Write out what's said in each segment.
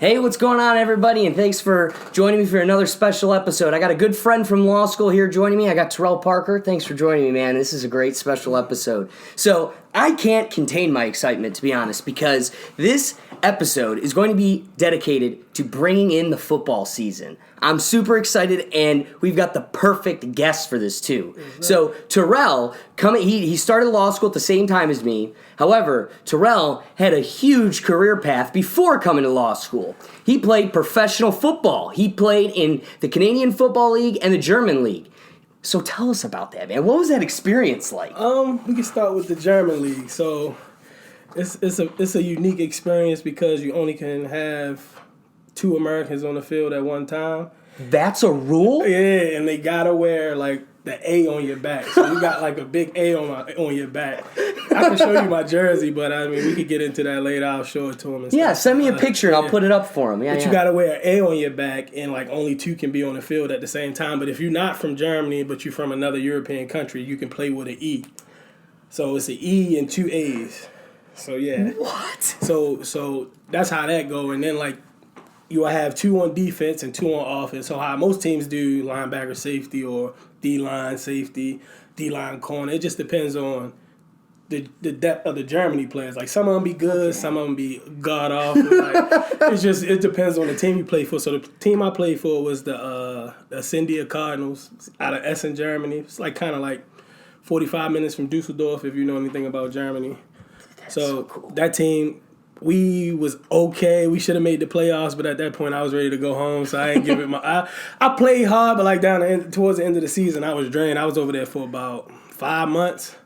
Hey, what's going on, everybody? And thanks for joining me for another special episode. I got a good friend from law school here joining me. I got Terrell Parker. Thanks for joining me, man. This is a great special episode. So, I can't contain my excitement, to be honest, because this episode is going to be dedicated to bringing in the football season. I'm super excited, and we've got the perfect guest for this, too. Mm-hmm. So, Terrell, he started law school at the same time as me. However, Terrell had a huge career path before coming to law school. He played professional football. He played in the Canadian Football League and the German League. So tell us about that, man. What was that experience like? We can start with the German League. So it's a unique experience because you only can have two Americans on the field at one time. That's a rule? Yeah, and they gotta wear like the A on your back. So you got like a big A on your back. I can show you my jersey, but I mean we could get into that later. I'll show it to him. And stuff. Send me a picture and I'll put it up for him. But you gotta wear an A on your back, and like only two can be on the field at the same time. But if you're not from Germany, but you're from another European country, you can play with an E. So it's an E and two A's. So yeah. What? So that's how that go. And then like you'll have two on defense and two on offense. So how most teams do linebacker safety or D-line safety, D-line corner. It just depends on the depth of the Germany players. Like some of them be good, some of them be god awful. Like, it depends on the team you play for. So the team I played for was the Cindia Cardinals out of Essen, Germany. It's like kind of like 45 minutes from Dusseldorf if you know anything about Germany. That's so cool. That team, we was okay. We should have made the playoffs, but at that point I was ready to go home, so I didn't give it my. I played hard, but like towards the end of the season, I was drained. I was over there for about 5 months.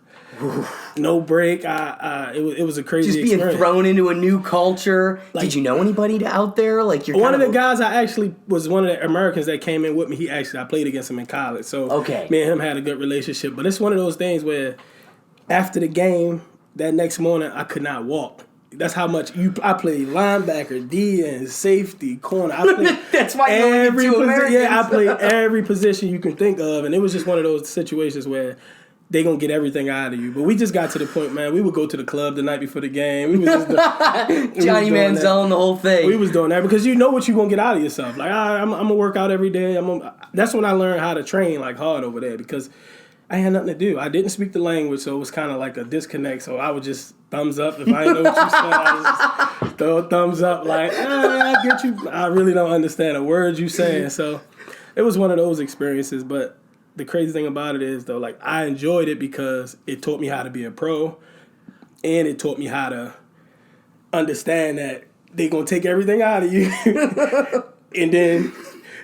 No break. It was a crazy just being experience. Thrown into a new culture. Like, did you know anybody out there? Like one of the guys I actually was one of the Americans that came in with me. I played against him in college, so me and him had a good relationship. But it's one of those things where after the game that next morning I could not walk. That's how much I played linebacker, D and safety, corner. I played That's why every position. Yeah, I played every position you can think of, and it was just one of those situations where they gonna get everything out of you. But we just got to the point, man. We would go to the club the night before the game. We was just Johnny Manziel and the whole thing. We was doing that because you know what you gonna get out of yourself. Like I'm gonna work out every day. That's when I learned how to train like hard over there because I had nothing to do. I didn't speak the language, so it was kind of like a disconnect. So I would just thumbs up. If I didn't know what you said, I would just throw a thumbs up like, I get you. I really don't understand a word you saying. So it was one of those experiences. But the crazy thing about it is, though, like I enjoyed it because it taught me how to be a pro, and it taught me how to understand that they're going to take everything out of you. And then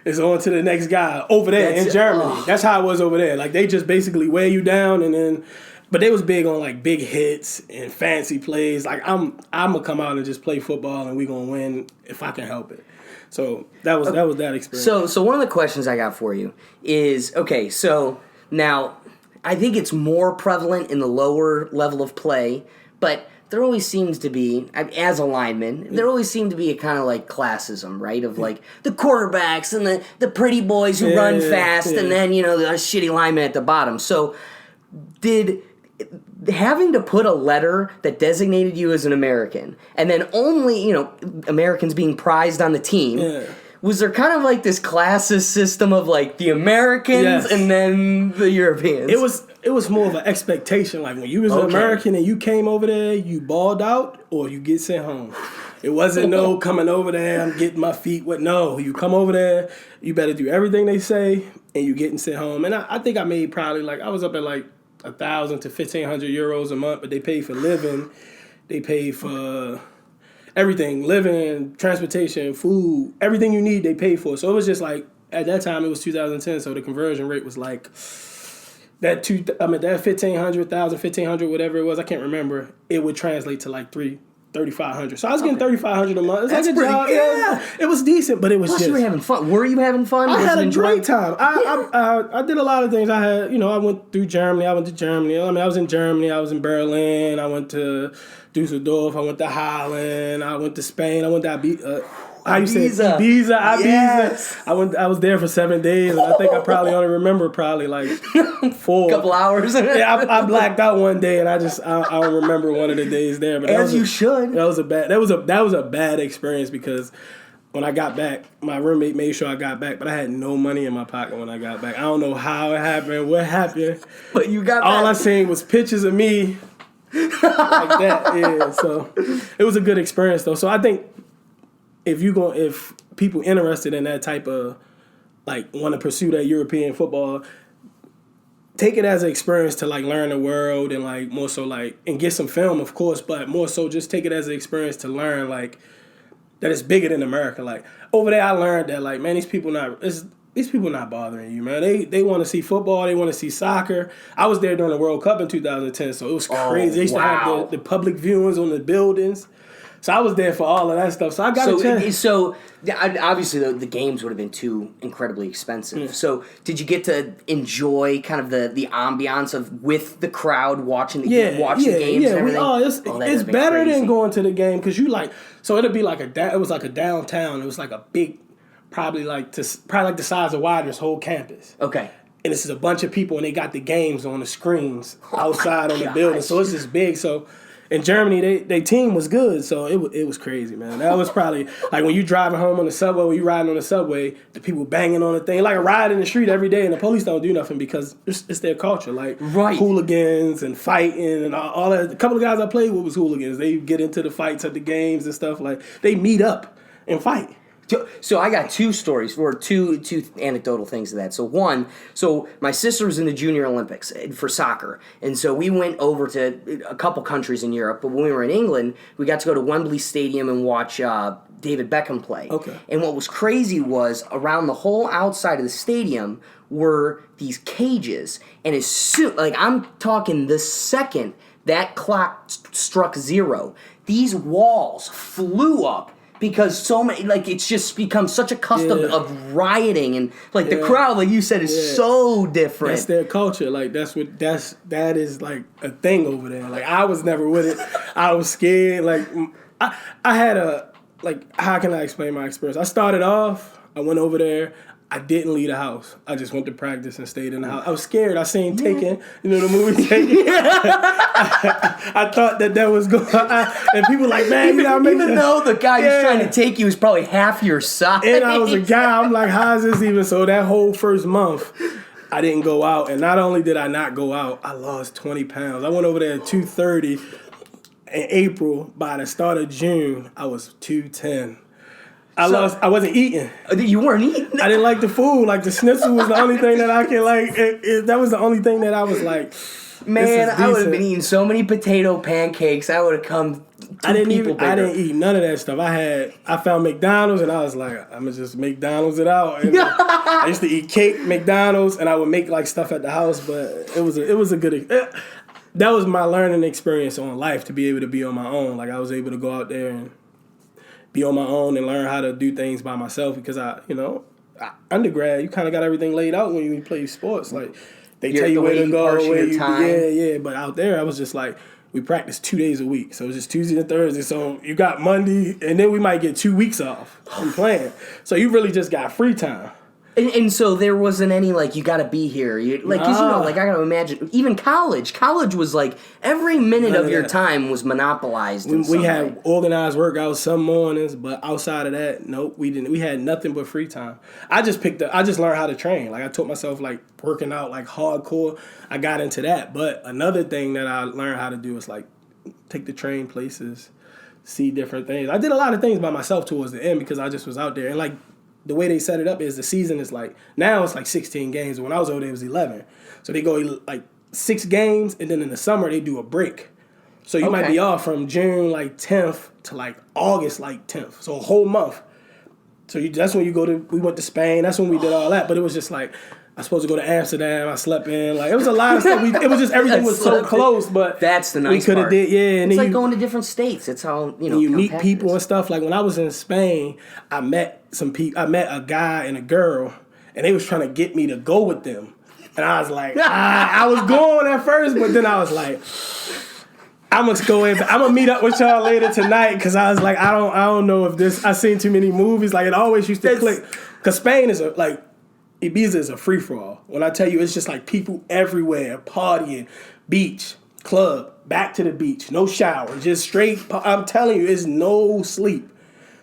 it's on to the next guy over there in Germany. Oh. That's how it was over there. Like they just basically wear you down, and then, but they was big on like big hits and fancy plays. Like I'm gonna come out and just play football, and we gonna win if I can help it. So that was that experience. So one of the questions I got for you is so now I think it's more prevalent in the lower level of play, but there always seems to be, as a lineman, there always seemed to be a kind of like classism, right? Of like the quarterbacks and the pretty boys who run fast, and then, the shitty lineman at the bottom. So did having to put a letter that designated you as an American, and then only, Americans being prized on the team, was there kind of like this classist system of like the Americans and then the Europeans? It was more of an expectation. Like when you was an American and you came over there, you balled out or you get sent home. It wasn't no coming over there, I'm getting my feet wet. No, you come over there, you better do everything they say, and you getting sent home. And I think I made probably like, I was up at like 1,000 to 1,500 euros a month, but they paid for living, they paid for everything, living, transportation, food, everything you need, they paid for. So it was just like, at that time, it was 2010, so the conversion rate was like, that 1,500, 1,500, whatever it was, I can't remember, it would translate to like 3,500. So I was getting 3,500 a month. That's like a job. Yeah. It was decent, but it was you were having fun. Were you having fun? I had a great time. I did a lot of things. I went through Germany. I went to Germany. I was in Germany. I was in Berlin. I went to Dusseldorf. I went to Holland. I went to Spain. I went to Ibiza. Yes. I was there for 7 days, and I think I probably only remember like 4. Couple hours. Yeah, I blacked out one day, and I don't remember one of the days there. But you should. That was a bad experience because when I got back, my roommate made sure I got back, but I had no money in my pocket when I got back. I don't know how it happened, what happened. But you got all back. I seen was pictures of me like that. Yeah, so it was a good experience though. So I think if people interested in that type of like want to pursue that European football, take it as an experience to like learn the world and like more so like and get some film of course, but more so just take it as an experience to learn like that it's bigger than America. Like over there I learned that like man these people not bothering you, man. They want to see football, they want to see soccer. I was there during the World Cup in 2010, so it was crazy. They used to have the public viewings on the buildings. So I was there for all of that stuff. So I got a chance. So obviously the games would have been too incredibly expensive. Yeah. So did you get to enjoy kind of the ambiance of with the crowd watching the games and everything? It's better than going to the game because you like. So it'd be like it was like a downtown. It was like a big, probably like the size of Widener's whole campus. Okay. And this is a bunch of people and they got the games on the screens outside on the building. So it's just big. So. In Germany, their team was good, so it was crazy, man. That was probably like when you driving home on the subway, when you riding on the subway, the people banging on the thing, like a ride in the street every day, and the police don't do nothing because it's their culture, like hooligans and fighting and all that. A couple of guys I played with was hooligans. They get into the fights at the games and stuff like they meet up and fight. So I got two stories, or two anecdotal things to that. So one, my sister was in the Junior Olympics for soccer, and so we went over to a couple countries in Europe. But when we were in England, we got to go to Wembley Stadium and watch David Beckham play. Okay. And what was crazy was around the whole outside of the stadium were these cages, and as soon, like I'm talking the second that clock struck 0, these walls flew up. Because so many, like, it's just become such a custom of rioting and, like, the crowd, like you said, is so different. That's their culture. Like, that is, like, a thing over there. Like, I was never with it. I was scared. Like, I had how can I explain my experience? I started off, I went over there. I didn't leave the house. I just went to practice and stayed in the house. I was scared. I seen Taken, the movie Taken. I thought that was going on. And people like, man, even though the guy who's trying to take you is probably half your size. And I was a guy. I'm like, how is this even? So that whole first month, I didn't go out. And not only did I not go out, I lost 20 pounds. I went over there at 230 in April. By the start of June, I was 210. I wasn't eating. You weren't eating? I didn't like the food. Like, the schnitzel was the only thing that I can, like, that was the only thing that I was like, man, I would have been eating so many potato pancakes. I would have come I didn't eat none of that stuff. I found McDonald's, and I was like, I'm going to just McDonald's it out. And I used to eat cake, McDonald's, and I would make, like, stuff at the house, but it was a good that was my learning experience on life, to be able to be on my own. Like, I was able to go out there and be on my own and learn how to do things by myself because undergrad, you kind of got everything laid out when you play sports. Like, they tell you where to go, where you time. But out there, I was just like, we practice 2 days a week. So it was just Tuesday and Thursday. So you got Monday, and then we might get 2 weeks off from playing. So you really just got free time. And so there wasn't any, like, you got to be here. Because, I got to imagine, even college. College was, like, every minute of your time was monopolized. We had organized workouts some mornings, but outside of that, nope, we didn't. We had nothing but free time. I just learned how to train. Like, I taught myself, like, working out, like, hardcore. I got into that. But another thing that I learned how to do is, like, take the train places, see different things. I did a lot of things by myself towards the end because I just was out there. And, like, the way they set it up is the season is like, now it's like 16 games. When I was over there, it was 11. So they go like 6 games, and then in the summer, they do a break. So you might be off from June like 10th to like August like 10th. So a whole month. So that's when we went to Spain. That's when we did all that. But it was just like, I was supposed to go to Amsterdam. I slept in. Like, it was a lot of stuff. It was just, everything was so close. But that's the nice we could have did, And it's like going to different states. It's how, you meet people and stuff. Like, when I was in Spain, I met some people. I met a guy and a girl, and they was trying to get me to go with them. And I was like, I was going at first, but then I was like, I'm gonna meet up with y'all later tonight, because I was like, I don't know if this. I seen too many movies. Like, it always used to click, because Spain is Ibiza is a free for all. When I tell you, it's just like people everywhere partying, beach, club, back to the beach, no shower, just straight. I'm telling you, it's no sleep.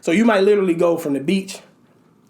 So you might literally go from the beach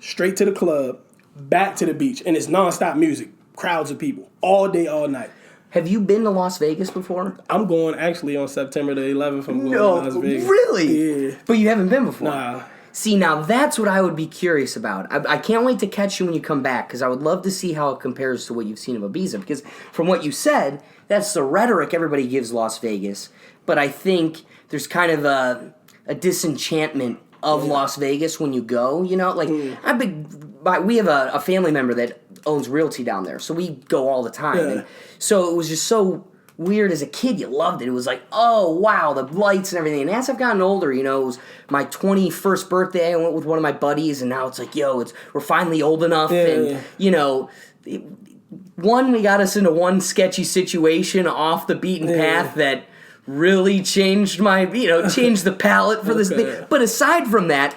straight to the club, back to the beach, and it's nonstop music, crowds of people, all day, all night. Have you been to Las Vegas before? I'm going actually on September the 11th. I'm going No, to Las Vegas. really? Yeah. But you haven't been before? Nah. See, now that's what I would be curious about. I can't wait to catch you when you come back because I would love to see how it compares to what you've seen of Ibiza. Because from what you said, that's the rhetoric everybody gives Las Vegas. But I think there's kind of a disenchantment of Las Vegas when you go. You know, like we have a family member that owns realty down there, so we go all the time. Yeah. And so it was just so weird as a kid. You loved it. It was like, oh, wow, the lights and everything. And as I've gotten older, you know, it was my 21st birthday. I went with one of my buddies, and now it's like, yo, we're finally old enough. And, you know, we got us into one sketchy situation off the beaten path that really changed changed the palette for this thing. But aside from that,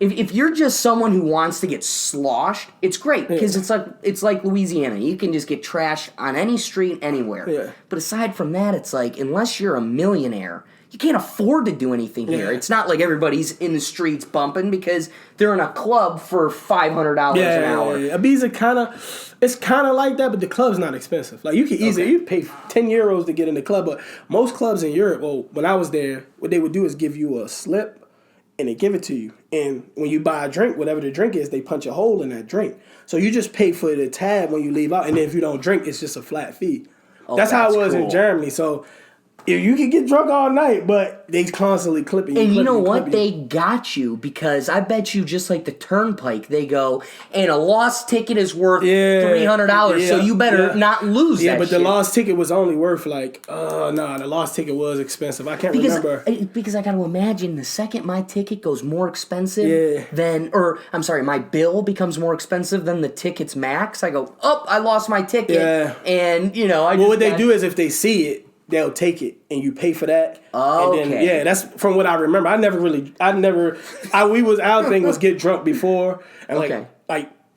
if you're just someone who wants to get sloshed, it's great because it's like Louisiana. You can just get trashed on any street anywhere. Yeah. But aside from that, it's like unless you're a millionaire, you can't afford to do anything here. It's not like everybody's in the streets bumping because they're in a club for $500 an hour. Yeah. Ibiza it's kind of like that, but the club's not expensive. Like you can easily you pay €10 to get in the club, but most clubs in Europe, when I was there, what they would do is give you a slip and they give it to you. And when you buy a drink, whatever the drink is, they punch a hole in that drink. So you just pay for the tab when you leave out, and then if you don't drink, it's just a flat fee. That's how it was in Germany. So you can get drunk all night, but they constantly clipping you. And you know what? They got you because I bet you just like the turnpike, they go, and a lost ticket is worth $300, so you better not lose that but shit. the lost ticket was only worth like, the lost ticket was expensive. I can't remember. Because I got to imagine the second my ticket goes more expensive my bill becomes more expensive than the ticket's max, I go, I lost my ticket. Yeah. And, you know, what they do is if they see it, they'll take it and you pay for that. Oh, and then, that's from what I remember. Our thing was get drunk before. And like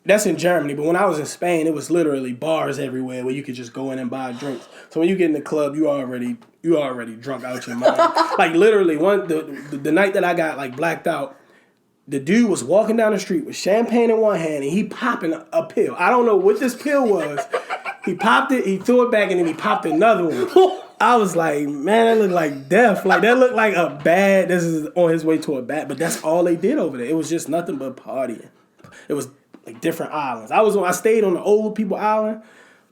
that's in Germany. But when I was in Spain, it was literally bars everywhere where you could just go in and buy drinks. So when you get in the club, you already drunk out your mind. Like literally the night that I got like blacked out, the dude was walking down the street with champagne in one hand and he popping a pill. I don't know what this pill was. He popped it, he threw it back, and then he popped another one. I was like, man, that looked like death. Like, that looked like this is on his way to a bad, but that's all they did over there. It was just nothing but partying. It was like different islands. I stayed on the old people island,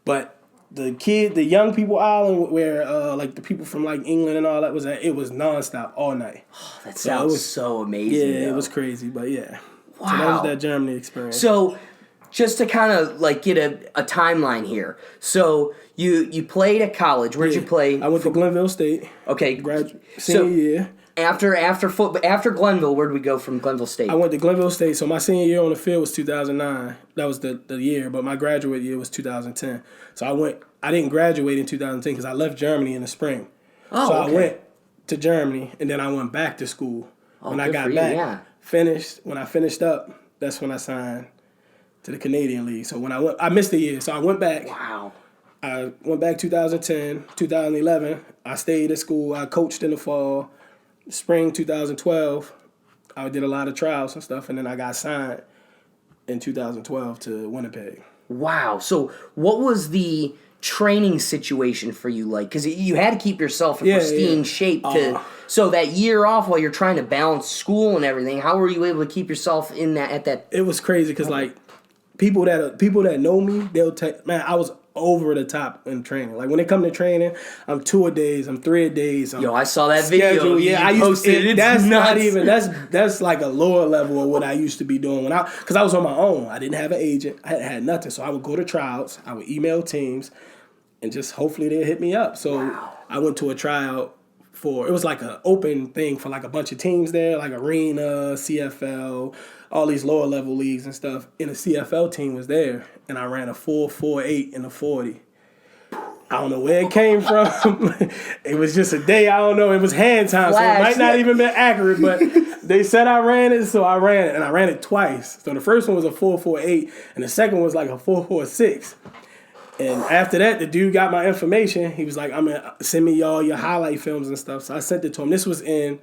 but the young people island where like the people from like England and all that was at, it was nonstop all night. Oh, that sounds so amazing. Yeah, it was crazy, but yeah. Wow. So that was that Germany experience. So just to kind of like get a timeline here. So you played at college. Where did you play? I went to Glenville State. Okay. Senior year. After Glenville, where did we go from Glenville State? I went to Glenville State. So my senior year on the field was 2009. That was the year, but my graduate year was 2010. So I didn't graduate in 2010 because I left Germany in the spring. Oh, so okay. I went to Germany and then I went back to school. When I got back, when I finished up, that's when I signed to the Canadian League. So when I missed a year, so I went back. Wow. I went back 2010, 2011. I stayed at school. I coached in the fall. Spring 2012, I did a lot of trials and stuff, and then I got signed in 2012 to Winnipeg. Wow. So what was the training situation for you like? Because you had to keep yourself in pristine shape so that year off while you're trying to balance school and everything, how were you able to keep yourself in that? It was crazy because like people that know me, they'll take, man, I was over the top in training. Like when it come to training, I'm 2 a days, I'm 3 a days. I saw that video. Yeah, I posted it. That's not even. That's like a lower level of what I used to be doing because I was on my own. I didn't have an agent. I had nothing. So I would go to tryouts. I would email teams, and just hopefully they'd hit me up. So I went to a tryout it was like an open thing for like a bunch of teams there, like Arena, CFL, all these lower level leagues and stuff. And the CFL team was there, and I ran a 4.48 in the 40. I don't know where it came from. It was just a day. I don't know. It was hand time, so it might not even been accurate. But they said I ran it, so I ran it, and I ran it twice. So the first one was a 4.48, and the second was like a 4.46. And after that, the dude got my information. He was like, I'm going to send me all your highlight films and stuff. So I sent it to him. This was in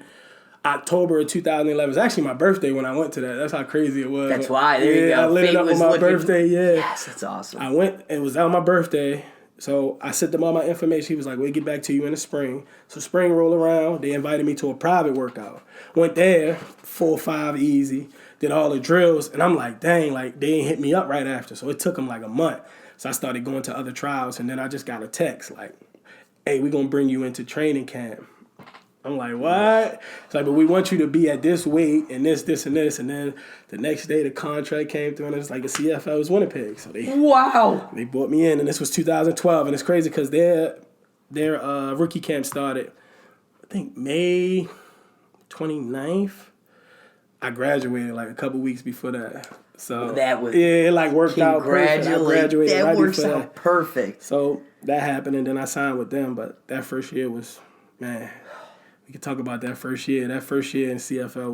October of 2011. It was actually my birthday when I went to that. That's how crazy it was. That's why. There you go. I lit it up on my birthday, Yes, that's awesome. I went, it was on my birthday. So I sent them all my information. He was like, we'll get back to you in the spring. So spring rolled around. They invited me to a private workout. Went there, 4 or 5 easy. Did all the drills. And I'm like, dang, like they ain't hit me up right after. So it took them like a month. So I started going to other trials. And then I just got a text like, hey, we're going to bring you into training camp. I'm like, what? It's like, but we want you to be at this weight and this, and this. And then the next day the contract came through and it was like a CFL. It was Winnipeg. So they brought me in, and this was 2012. And it's crazy because their rookie camp started, I think, May 29th. I graduated like a couple weeks before that. So that was it like worked out perfect. I graduated that right works before out perfect. So that happened, and then I signed with them. But that first year was, man, we could talk about that first year. That first year in CFL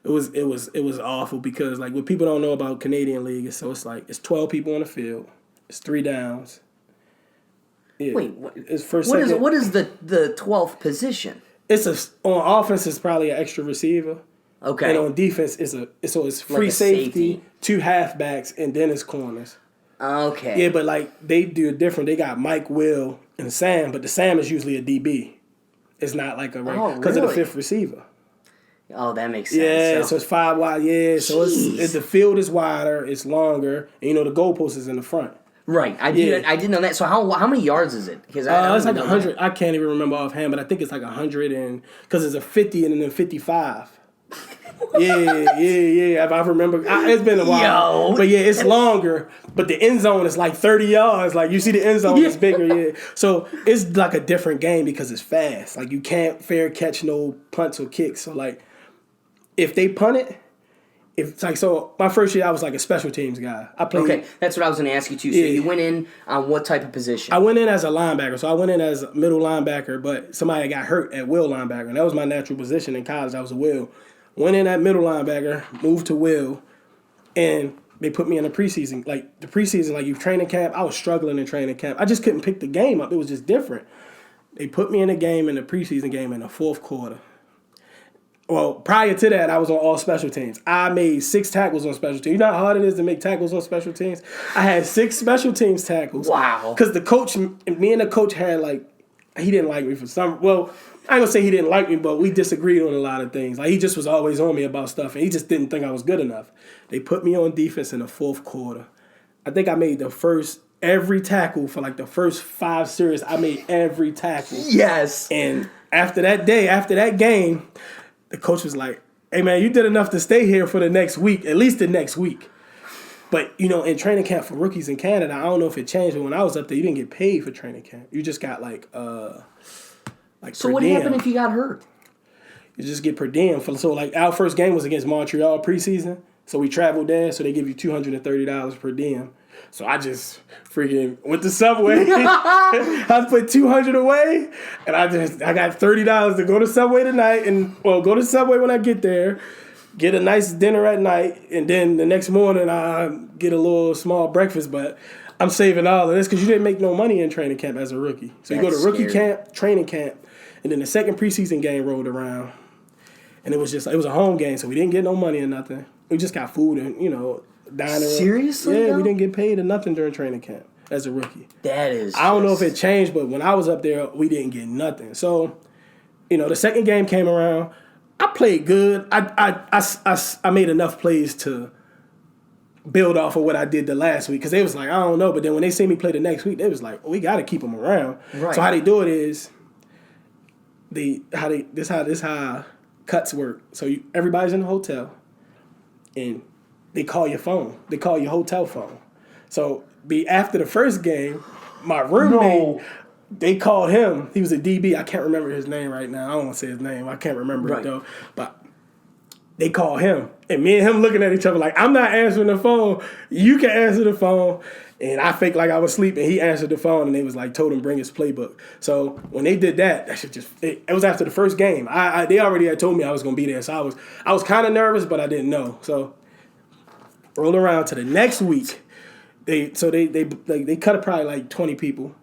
was awful because like what people don't know about Canadian League is so it's like it's 12 people on the field, it's 3 downs. Yeah. Wait, it's first. What is the 12th position? On offense it's probably an extra receiver. Okay. And on defense, it's free like safety, 2 halfbacks, and then it's corners. Okay. Yeah, but like they do it different. They got Mike, Will, and Sam, but the Sam is usually a DB. It's not like a because of the 5th receiver. Oh, that makes sense. Yeah, so it's 5 wide. Yeah, so it's the field is wider, it's longer, and the goalpost is in the front. Right, I didn't know that. So how many yards is it? Because it's like 100. I can't even remember offhand, but I think it's like 100 and because it's a 50 and then 55. Yeah. I remember. It's been a while. But yeah, it's longer. But the end zone is like 30 yards. Like you see the end zone is bigger. Yeah. So it's like a different game because it's fast. Like you can't fair catch no punts or kicks. So like if they punt it, it's like so. My first year I was like a special teams guy. I played. Okay, that's what I was going to ask you too. So you went in on what type of position? I went in as a linebacker. So I went in as a middle linebacker, but somebody got hurt at will linebacker, and that was my natural position in college. I was a will. Went in at middle linebacker, moved to will, and they put me in the preseason. Like, the preseason, like, you training camp, I was struggling in training camp. I just couldn't pick the game up. It was just different. They put me in the preseason game in the 4th quarter. Well, prior to that, I was on all special teams. I made 6 tackles on special teams. You know how hard it is to make tackles on special teams? I had 6 special teams tackles. Wow. Because me and the coach had, like, he didn't like me for some, well, I ain't gonna say he didn't like me, but we disagreed on a lot of things. Like, he just was always on me about stuff, and he just didn't think I was good enough. They put me on defense in the 4th quarter. I think I made every tackle for like the first 5 series. I made every tackle. Yes. And after that game, the coach was like, hey man, you did enough to stay here for the next week, at least the next week. But, in training camp for rookies in Canada, I don't know if it changed, but when I was up there, you didn't get paid for training camp. You just got like so what happened if you got hurt? You just get per diem. So like our first game was against Montreal preseason. So we traveled there, so they give you $230 per diem. So I just freaking went to Subway. I put $200 away, and I got $30 to go to Subway tonight, go to Subway when I get there, get a nice dinner at night, and then the next morning I get a little small breakfast. But I'm saving all of this because you didn't make no money in training camp as a rookie. So you go to rookie camp, training camp, and then the second preseason game rolled around, and it was a home game, so we didn't get no money or nothing. We just got food and dining. Seriously? Yeah, we didn't get paid or nothing during training camp as a rookie. That is. I don't know if it changed, but when I was up there, we didn't get nothing. So, the second game came around. I played good. I made enough plays to build off of what I did the last week because they was like, I don't know. But then when they see me play the next week, they was like, we got to keep them around. Right. So how they do it is, this how cuts work. So everybody's in the hotel, and they call your phone. They call your hotel phone. So after the first game, my roommate, they called him. He was a DB. I can't remember his name right now. I don't want to say his name. I can't remember it though. But they called him, and me and him looking at each other like, I'm not answering the phone. You can answer the phone. And I faked like I was sleeping. He answered the phone, and they was like, told him bring his playbook. So when they did that shit it was after the first game. They already had told me I was gonna be there, so I was kind of nervous, but I didn't know. So roll around to the next week. They cut probably like 20 people.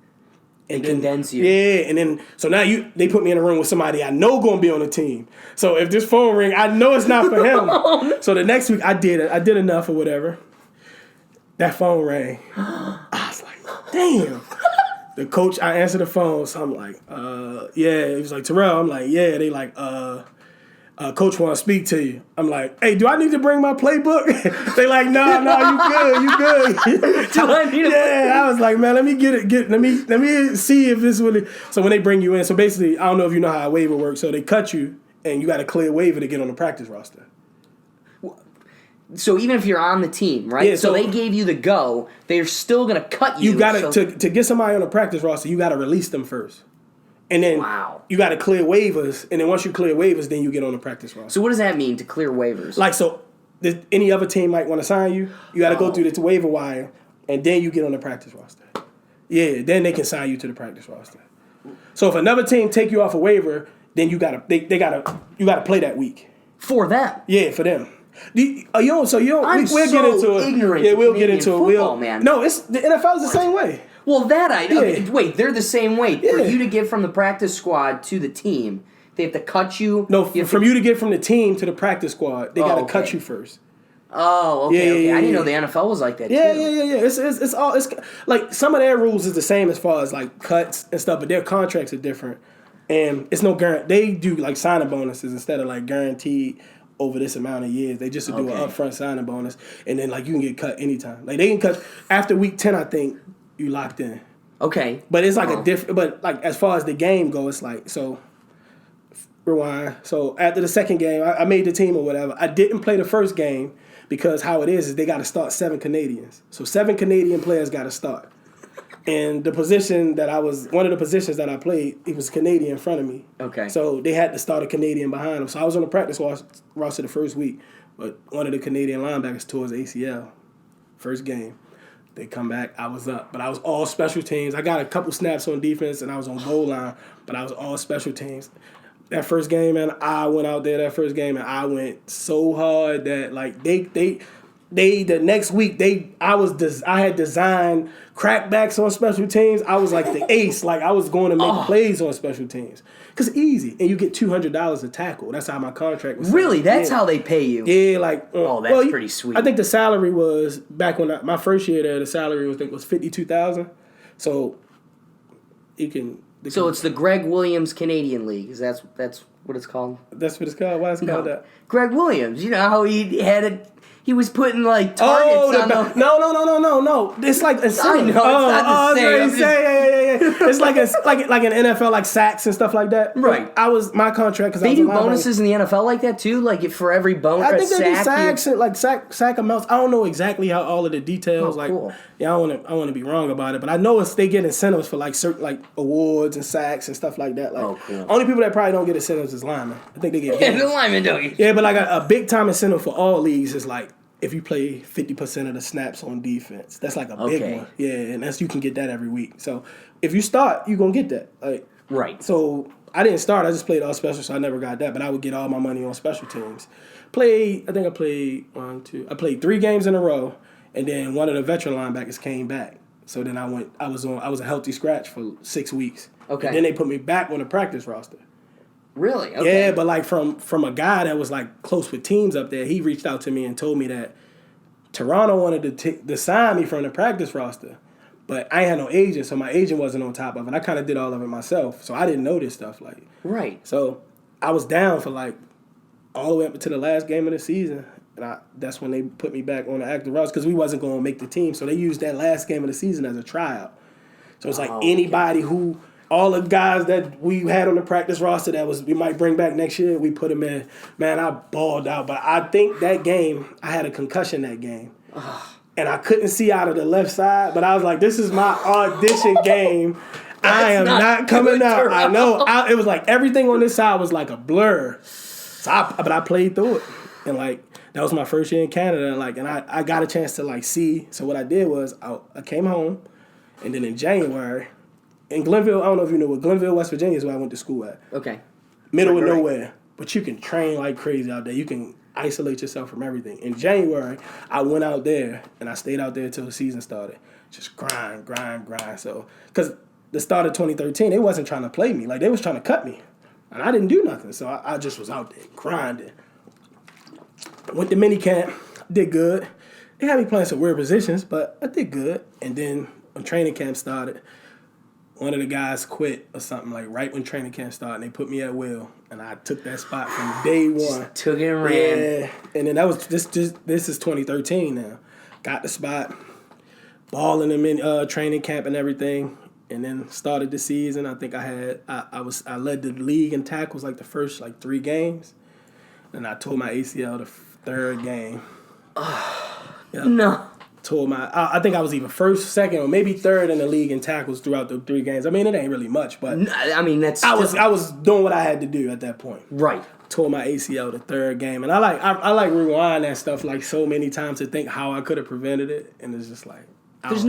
And condense you. Yeah, and then so now they put me in a room with somebody I know gonna be on the team. So if this phone ring, I know it's not for him. So the next week I did enough or whatever. That phone rang. I was like, damn. The coach, I answered the phone, so I'm like, yeah. He was like, Terrell. I'm like, yeah. They like, coach want to speak to you. I'm like, hey, do I need to bring my playbook? They like, no, you good. Do I need I was like, man, let me let me see if this really. So when they bring you in, so basically, I don't know if you know how a waiver works. So they cut you, and you got to clear waiver to get on the practice roster. So even if you're on the team, right? Yeah, so they gave you the go, they're still going to cut you. You got to get somebody on the practice roster, you got to release them first. And then you got to clear waivers, and then once you clear waivers, then you get on the practice roster. So what does that mean, to clear waivers? Like, so any other team might want to sign you, you got to go through the waiver wire, and then you get on the practice roster. Yeah, then they can sign you to the practice roster. So if another team take you off a waiver, then you gotta play that week. For them? Yeah, for them. We'll get into it. Ignorant. Yeah, we'll get into football, man. No, the NFL is the same way. Well, wait, they're the same way. Yeah. For you to get from the practice squad to the team, they have to cut you. No, you to get from the team to the practice squad, they got to cut you first. Oh, okay. I didn't know the NFL was like that. Yeah, too. yeah. It's like some of their rules is the same as far as like cuts and stuff, but their contracts are different, and it's no guarantee. They do like signing bonuses instead of like guaranteed over this amount of years. They just do an upfront signing bonus, and then like you can get cut anytime. Like they can cut after week 10, I think you locked in. Okay, but it's like a different. But like as far as the game goes, it's like so. Rewind. So after the second game, I made the team or whatever. I didn't play the first game because how it is they got to start 7 Canadians. So 7 Canadian players got to start. And the position that one of the positions that I played, he was Canadian in front of me. Okay. So they had to start a Canadian behind him. So I was on the practice roster the first week, but one of the Canadian linebackers tore his ACL. First game. They come back, I was up. But I was all special teams. I got a couple snaps on defense, and I was on goal line, but I was all special teams. That first game, man, I went out there that first game, and I went so hard that, like, the next week, I had designed crackbacks on special teams. I was like the ace. Like, I was going to make plays on special teams. Because easy. And you get $200 a tackle. That's how my contract was. Really? That's how they pay you? Yeah, like. That's pretty sweet. I think the salary was, back when my first year there, the salary was $52,000. So, you can. So it's the Greg Williams Canadian League. Is that's what it's called? That's what it's called? Why is it called that? Greg Williams. You know how he had it. He was putting like targets on the... No. It's like a I know, it's not the same. Yeah. It's like an NFL, like sacks and stuff like that. Right. My contract, because they do bonuses in the NFL like that too. Like for every bonus, I think they do sacks and like sack amounts. I don't know exactly how all of the details. Cool. Yeah, I want to be wrong about it, but I know they get incentives for like certain like awards and sacks and stuff like that. Like, cool. Only people that probably don't get incentives is linemen. I think they get. Yeah, the linemen don't. Yeah, but like a big time incentive for all leagues is like, if you play 50% of the snaps on defense, that's like a big one. Yeah, and you can get that every week. So if you start, you're going to get that. Like, right. So I didn't start. I just played all special, so I never got that. But I would get all my money on special teams. I played 3 games in a row, and then one of the veteran linebackers came back. So then I was a healthy scratch for 6 weeks. Okay. And then they put me back on the practice roster. Really? Okay. Yeah, but like from a guy that was like close with teams up there, he reached out to me and told me that Toronto wanted to sign me from the practice roster, but I ain't had no agent, so my agent wasn't on top of it. I kind of did all of it myself, so I didn't know this stuff. Like, right. So I was down for like all the way up until the last game of the season, and that's when they put me back on the active roster because we wasn't going to make the team. So they used that last game of the season as a tryout. So it's like anybody who. All the guys that we had on the practice roster we might bring back next year, we put them in. Man, I balled out. But I think that game, I had a concussion that game. And I couldn't see out of the left side. But I was like, this is my audition game. I am not coming out. I know. It was like everything on this side was like a blur. But I played through it. And like, that was my first year in Canada. And I got a chance to like see. So what I did was I came home. And then in January... In Glenville, I don't know if you know, but Glenville, West Virginia is where I went to school at. Okay. Middle of nowhere. But you can train like crazy out there. isolate yourself from everything. In January, I went out there, and I stayed out there until the season started. Just grind. So, because the start of 2013, they wasn't trying to play me. Like, they was trying to cut me. And I didn't do nothing. So, I just was out there grinding. Went to minicamp, did good. They had me playing some weird positions, but I did good. And then when training camp started, one of the guys quit or something, like right when training camp started, and they put me at will, and I took that spot from day one. Just took it and ran. Yeah, and then that was this is 2013 now. Got the spot, balling them in training camp and everything, and then started the season. I think I led the league in tackles like the first 3 games, and I tore my ACL the third game. Yep. No. I think I was either first, second, or maybe third in the league in tackles throughout the 3 games. I mean, it ain't really much, but I mean that's. I was doing what I had to do at that point. Right. Tore my ACL the third game, and I like rewind that stuff like so many times to think how I could have prevented it, and it's just like There's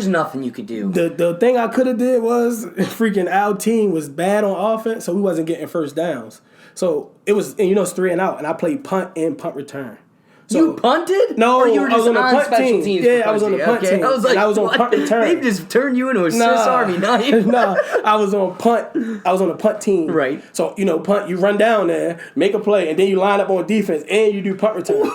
nothing you could do. The thing I could have did was freaking our team was bad on offense, so we wasn't getting first downs. So it was, and it's 3 and out, and I played punt and punt return. So, you punted? No, or you were just I was on the punt special team. teams. Yeah, I was on the punt team. I was like, and I was on what? punt return. They just turned you into a Swiss Army knife. No, I was on punt. I was on the punt team. Right. So punt. You run down there, make a play, and then you line up on defense, and you do punt return.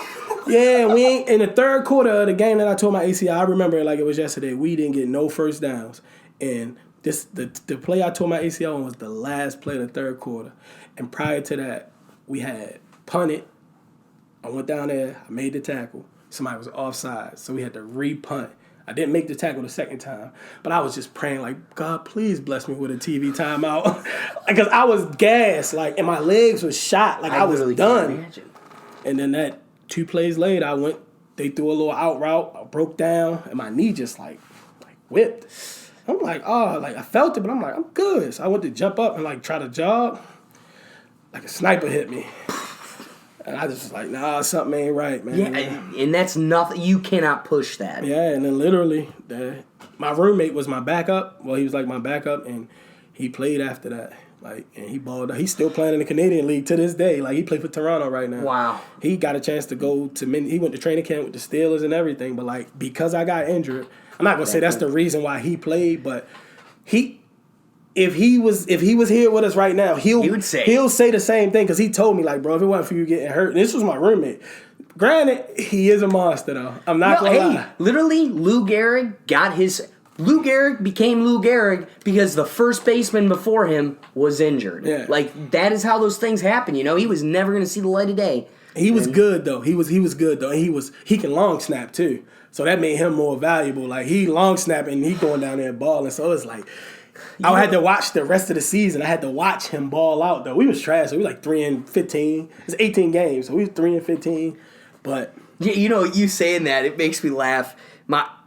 Yeah, we ain't in the third quarter of the game that I tore my ACL. I remember it like it was yesterday. We didn't get no first downs, and the play I tore my ACL on was the last play of the third quarter, and prior to that, we had punted. I went down there, I made the tackle. Somebody was offside, so we had to re-punt. I didn't make the tackle the second time, but I was just praying, like, God, please bless me with a TV timeout. Because I was gassed, and my legs were shot. I was done. And then that 2 plays later, they threw a little out route, I broke down, and my knee just, whipped. I'm like, I felt it, but I'm like, I'm good. So I went to jump up and, try to jog. Like a sniper hit me. And I just was like, nah, something ain't right, man. Yeah, and that's nothing. You cannot push that. Yeah, and then literally, my roommate was my backup. Well, he was my backup, and he played after that. And he balled out. He's still playing in the Canadian League to this day. He played for Toronto right now. Wow. He got a chance to go to he went to training camp with the Steelers and everything. But, because I got injured, I'm not going to say that's the reason why he played, but If he was here with us right now, he'll say the same thing because he told me bro, if it wasn't for you getting hurt, and this was my roommate. Granted, he is a monster though. I'm not gonna lie. Literally, Lou Gehrig became Lou Gehrig because the first baseman before him was injured. Yeah. That is how those things happen. He was never gonna see the light of day. He was good though. He was good though. And he can long snap too, so that made him more valuable. He long snapping, and he going down there and balling. So it's I had to watch the rest of the season. I had to watch him ball out, though. We was trash. So we were 3-15. It's 18 games, so we was 3-15. But you saying that, it makes me laugh.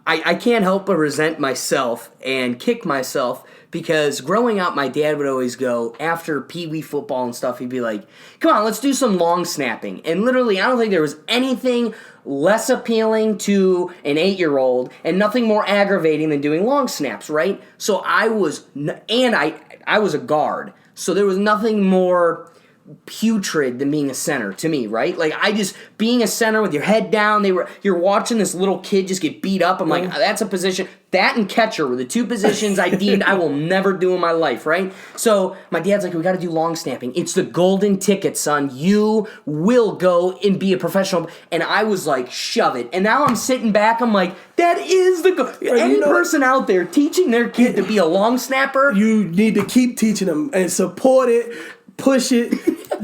I can't help but resent myself and kick myself because growing up, my dad would always go, after Pee Wee football and stuff, he'd be like, come on, let's do some long snapping. And literally, I don't think there was anything less appealing to an 8-year-old and nothing more aggravating than doing long snaps, right? So I was a guard, so there was nothing more putrid than being a center to me, right? Being a center with your head down, you're watching this little kid just get beat up. I'm like, that's a position. That and catcher were the 2 positions I deemed I will never do in my life, right? So my dad's like, we got to do long snapping. It's the golden ticket, son. You will go and be a professional. And I was like, shove it. And now I'm sitting back. I'm like, that is any person out there teaching their kid to be a long snapper. You need to keep teaching them and support it, push it.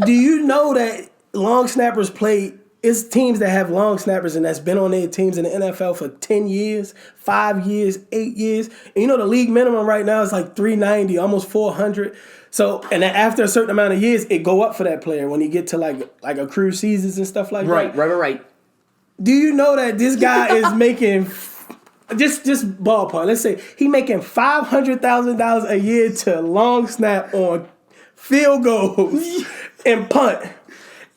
Do you know that long snappers play? It's teams that have long snappers and that's been on their teams in the NFL for 10 years, 5 years, 8 years. And the league minimum right now is 390, almost 400. So, and then after a certain amount of years, it go up for that player when you get to like accrued seasons and stuff like that. Right. Do you know that this guy is making just ballpark? Let's say he making $500,000 a year to long snap on field goals and punt.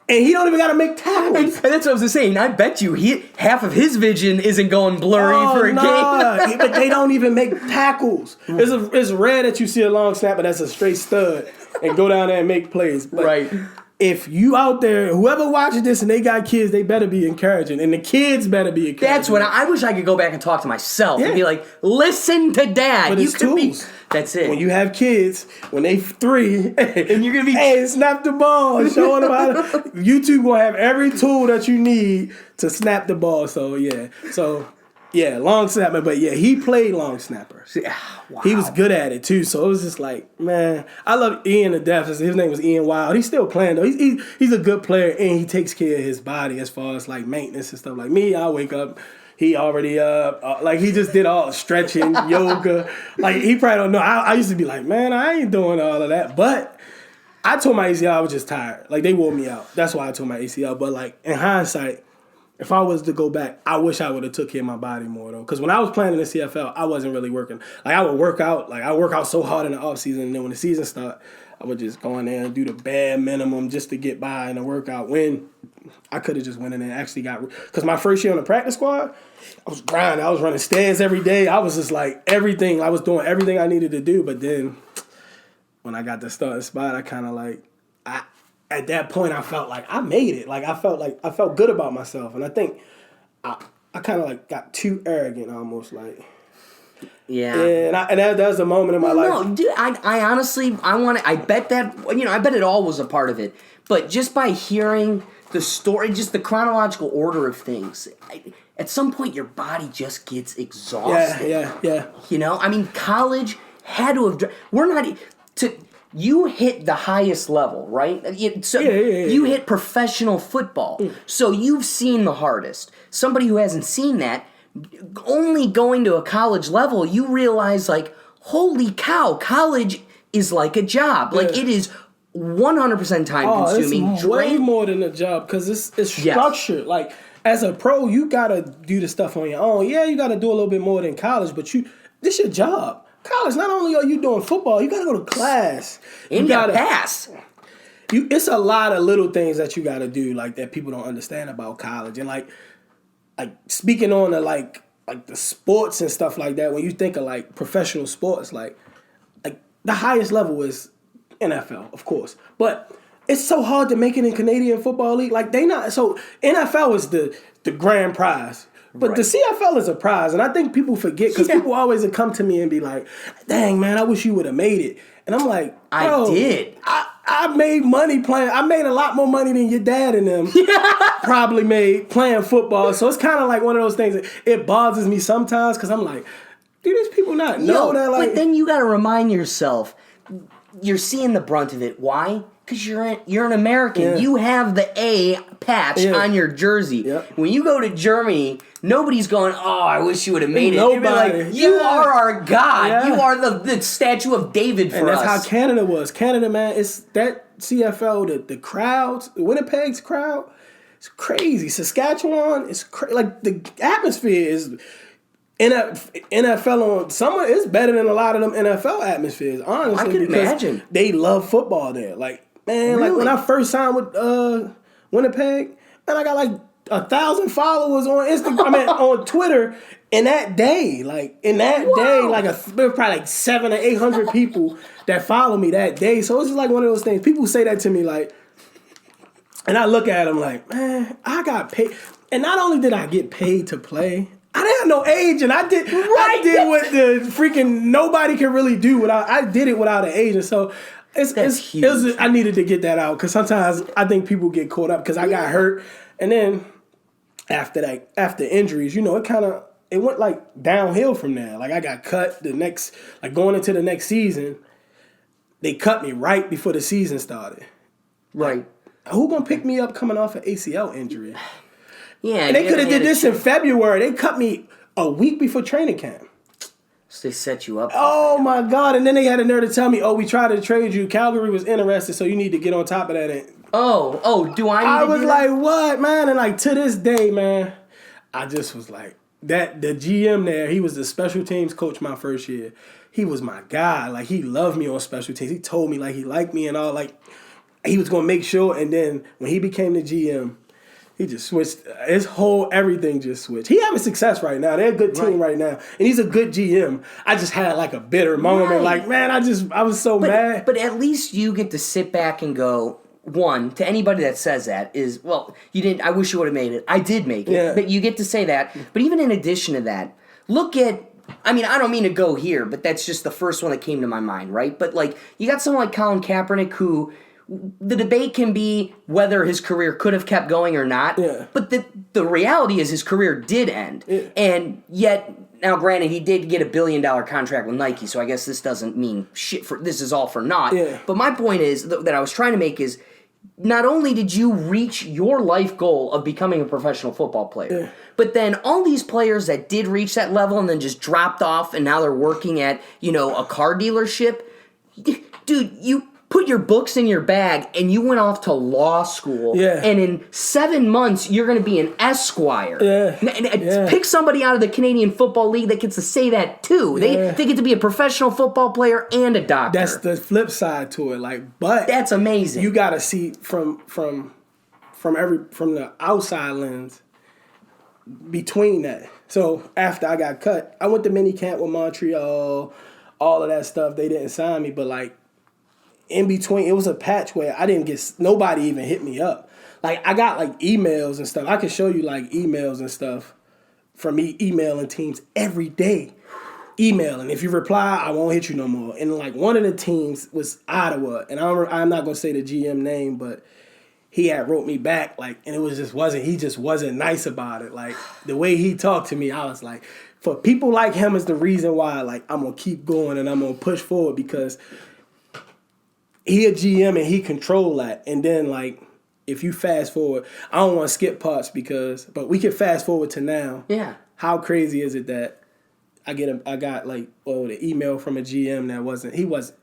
And he don't even got to make tackles. And that's what I was saying. I bet you half of his vision isn't going blurry for a game. But they don't even make tackles. It's rare that you see a long snapper that's a straight stud and go down there and make plays. But right. if you out there, whoever watches this and they got kids, they better be encouraging. And the kids better be encouraging. That's what I wish I could go back and talk to myself and be like, listen to dad. But You it's could tools. That's it. When you have kids, when they 3, and you're going to be... Hey, snap the ball. Showing them how to... YouTube going to have every tool that you need to snap the ball. So, yeah. Long snapper. But, yeah, he played long snapper. Wow. He was good at it, too. So, it was just like, man, I love Ian to death. His name was Ian Wild. He's still playing, though. He's a good player, and he takes care of his body as far as, like, maintenance and stuff. Like me, I wake up... He already up. Like, he just did all stretching, yoga. Like, he probably don't know. I used to be like, man, I ain't doing all of that. But I told my ACL I was just tired. Like, they wore me out. That's why I told my ACL. But, like, in hindsight, if I was to go back, I wish I would have took care of my body more, though. Because when I was playing in the CFL, I wasn't really working. Like, I would work out. Like, I work out so hard in the offseason. And then when the season started, I would just go in there and do the bare minimum just to get by in the workout. When I could have just went in there and actually got... Because my first year on the practice squad, I was grinding. I was running stairs every day. I was just like everything. I was doing everything I needed to do. But then when I got the starting spot, I kind of like... At that point, I felt like I made it. Like, I felt good about myself. And I think I kind of like got too arrogant almost. Like... Yeah. And that was a moment in my life. No, dude, I honestly, I bet that, I bet it all was a part of it. But just by hearing the story, just the chronological order of things, at some point your body just gets exhausted. Yeah. You know? I mean, college had to have, you hit the highest level, right? You hit professional football. So you've seen the hardest. Somebody who hasn't seen that, only going to a college level, you realize, like, holy cow, college is like a job. Like, it is 100% time consuming. It's way more than a job because it's structured. Yes. Like, as a pro, you got to do the stuff on your own. Yeah, you got to do a little bit more than college, but this your job. College, not only are you doing football, you got to go to class. And you got to pass. It's a lot of little things that you got to do, like, that people don't understand about college. And, like speaking on the like the sports and stuff like that, when you think of like professional sports, like the highest level is NFL, of course. But it's so hard to make it in Canadian Football League. Like NFL is the grand prize. But the CFL is a prize. And I think people forget because people always come to me and be like, dang man, I wish you would have made it. And I'm like, bro, I did. I made money playing. I made a lot more money than your dad and them probably made playing football. So it's kind of like one of those things. It bothers me sometimes because I'm like, do these people not know that? Like, but then you got to remind yourself, you're seeing the brunt of it. Why? Because you're an American. Yeah. You have the A patch on your jersey. Yep. When you go to Germany, nobody's going, oh, I wish you would have made it. Nobody. Like, you are our God. Yeah. You are the statue of David for us. And that's how Canada was. Canada, man, it's that CFL, the crowds, Winnipeg's crowd, it's crazy. Saskatchewan, it's like the atmosphere is... NFL on summer is better than a lot of them NFL atmospheres, honestly. I can imagine. They love football there. Like, man, like when I first signed with Winnipeg, man, I got like 1,000 followers on Instagram, on Twitter in that day. Like, in that day, like there were probably like 700 or 800 people that follow me that day. So it's just like one of those things. People say that to me, like, and I look at them like, man, I got paid. And not only did I get paid to play, I didn't have no agent. I did what the freaking nobody can really do without. I did it without an agent. So it's huge. I needed to get that out because sometimes I think people get caught up because I got hurt, and then after injuries, it went like downhill from there. Like I got cut going into the next season. They cut me right before the season started. Right. Who gonna pick me up coming off an ACL injury? Yeah, and they could have did this in February. They cut me a week before training camp. So they set you up. Oh my God! And then they had a nerve to tell me, "Oh, we tried to trade you. Calgary was interested, so you need to get on top of that." And do I? I was like, "What, man?" And like to this day, man, I just was like that. The GM there, he was the special teams coach my first year. He was my guy. Like he loved me on special teams. He told me like he liked me and all. Like he was gonna make sure. And then when he became the GM. He just switched. Everything just switched. He having success right now. They're a good team right now. And he's a good GM. I just had like a bitter moment. Like, man, I was so mad. But at least you get to sit back and go, one, to anybody that says that is, well, you didn't, I wish you would have made it. I did make it. Yeah. But you get to say that. But even in addition to that, look at, I mean, I don't mean to go here, but that's just the first one that came to my mind, right? But, like, you got someone like Colin Kaepernick who, the debate can be whether his career could have kept going or not. Yeah. But the reality is his career did end. Yeah. And yet, now granted, he did get $1 billion contract with Nike, so I guess this doesn't mean shit for, this is all for naught. Yeah. But my point is, that I was trying to make is, not only did you reach your life goal of becoming a professional football player, but then all these players that did reach that level and then just dropped off and now they're working at, a car dealership, dude, you put your books in your bag and you went off to law school. Yeah. And in 7 months, you're going to be an esquire. Yeah. And pick somebody out of the Canadian Football League that gets to say that too. Yeah. They get to be a professional football player and a doctor. That's the flip side to it. Like, but That's amazing. you got to see from the outside lens between that. So after I got cut, I went to mini camp with Montreal, all of that stuff. They didn't sign me, but like in between, it was a patch where I didn't get, nobody even hit me up. Like I got like emails and stuff. I can show you like emails and stuff from me emailing teams every day. Emailing. If you reply, I won't hit you no more. And like one of the teams was Ottawa, and I'm not gonna say the GM name, but he had wrote me back like, and he just wasn't nice about it. Like the way he talked to me, I was like, for people like him is the reason why like I'm gonna keep going and I'm gonna push forward, because he a GM and he control that. And then like if you fast forward, I don't want to skip parts but we can fast forward to now. Yeah. How crazy is it that I got like the email from a GM that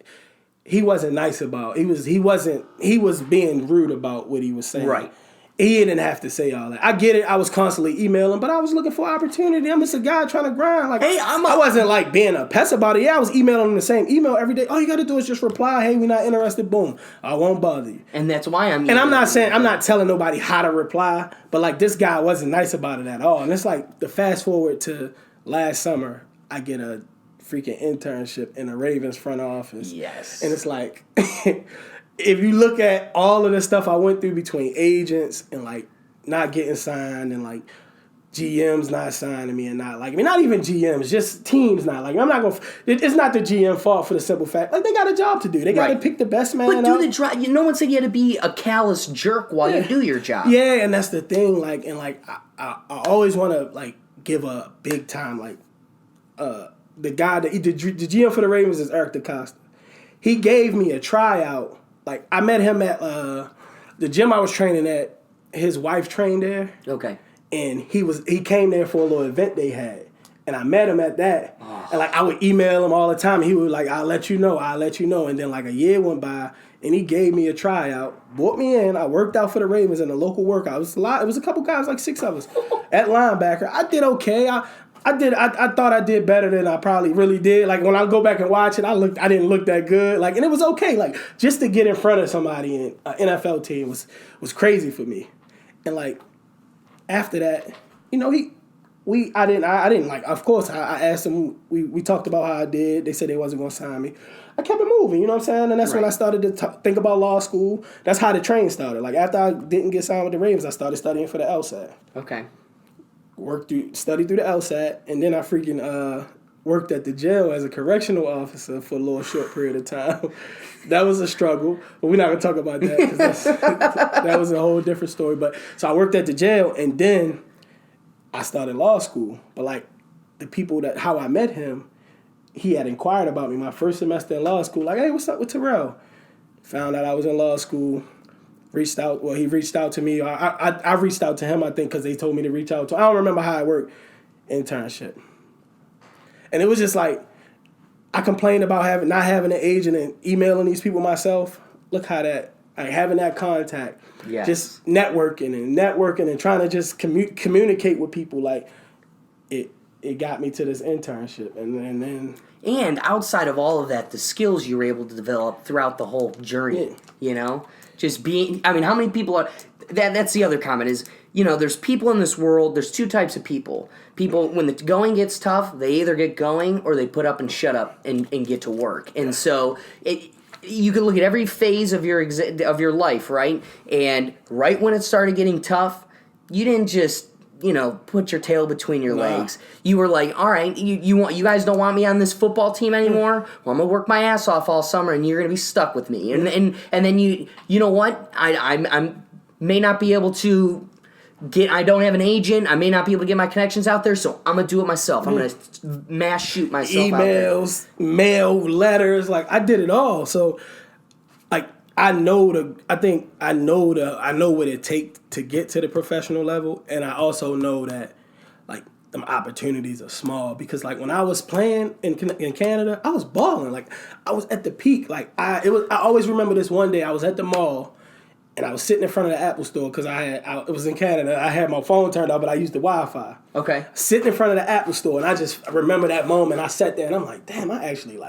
he wasn't nice about. He was being rude about what he was saying. Right. He didn't have to say all that. I get it. I was constantly emailing, but I was looking for opportunity. I'm just a guy trying to grind. Like, Hey, I wasn't like being a pest about it. Yeah, I was emailing him the same email every day. All you got to do is just reply, hey, we're not interested. Boom. I won't bother you. And that's why I'm not telling nobody how to reply, but like this guy wasn't nice about it at all. And it's like the fast forward to last summer, I get a freaking internship in the Ravens front office. Yes. And it's like, if you look at all of the stuff I went through between agents and like not getting signed and like GMs not signing me and not like me, not even GMs, just teams not like me. I'm not going to, it's not the GM fault for the simple fact, like they got a job to do. They got to pick the best man But out. do the drive. No one said you had to be a callous jerk while you do your job. Yeah, and that's the thing. Like, and like, I always want to like give a big time, like, the guy the GM for the Ravens is Eric DeCosta. He gave me a tryout. Like I met him at the gym I was training at. His wife trained there. Okay. And he came there for a little event they had. And I met him at that. And like I would email him all the time. And he would like, I'll let you know. And then like a year went by and he gave me a tryout, brought me in. I worked out for the Ravens in a local workout. It was a lot. It was a couple guys, like 6 of us at linebacker. I did okay. I thought I did better than I probably really did. Like when I go back and watch it, I didn't look that good. Like, and it was okay. Like just to get in front of somebody in an NFL team was crazy for me. And like after that, I didn't like. Of course, I asked them. We talked about how I did. They said they wasn't going to sign me. I kept it moving. You know what I'm saying? And that's when I started to think about law school. That's how the train started. Like after I didn't get signed with the Ravens, I started studying for the LSAT. Okay. Studied through the LSAT, and then I freaking worked at the jail as a correctional officer for a little short period of time. That was a struggle, but we're not gonna talk about that because that was a whole different story. But so I worked at the jail, and then I started law school. But like the people how I met him, he had inquired about me my first semester in law school. Like, hey, what's up with Terrell? Found out I was in law school. He reached out to me. I reached out to him, I think, because they told me to reach out to him. I don't remember how it worked. Internship. And it was just like, I complained about not having an agent and emailing these people myself. Look how having that contact. Yes. Just networking and trying to just communicate with people. Like, it got me to this internship. And then... And outside of all of that, the skills you were able to develop throughout the whole journey, Just being, I mean, how many people are, that's the other comment is, there's people in this world, there's 2 types of people. People, when the going gets tough, they either get going or they put up and shut up and get to work. And so, you can look at every phase of your life, right? And right when it started getting tough, you didn't just put your tail between your legs. You were like, all right, you guys don't want me on this football team anymore? Well, I'm gonna work my ass off all summer, and you're gonna be stuck with me. And then you know what? I may not be able to I don't have an agent. I may not be able to get my connections out there, so I'm gonna do it myself. I'm gonna mass shoot myself. Emails, mail, letters, like I did it all. So, like I know what it takes to get to the professional level, and I also know that like them opportunities are small because like when I was playing in Canada, I was balling. Like I was at the peak. Like I always remember this one day I was at the mall. And I was sitting in front of the Apple store because it was in Canada. I had my phone turned off, but I used the Wi-Fi. Okay. Sitting in front of the Apple store, and I just remember that moment. I sat there, and I'm like, damn, I actually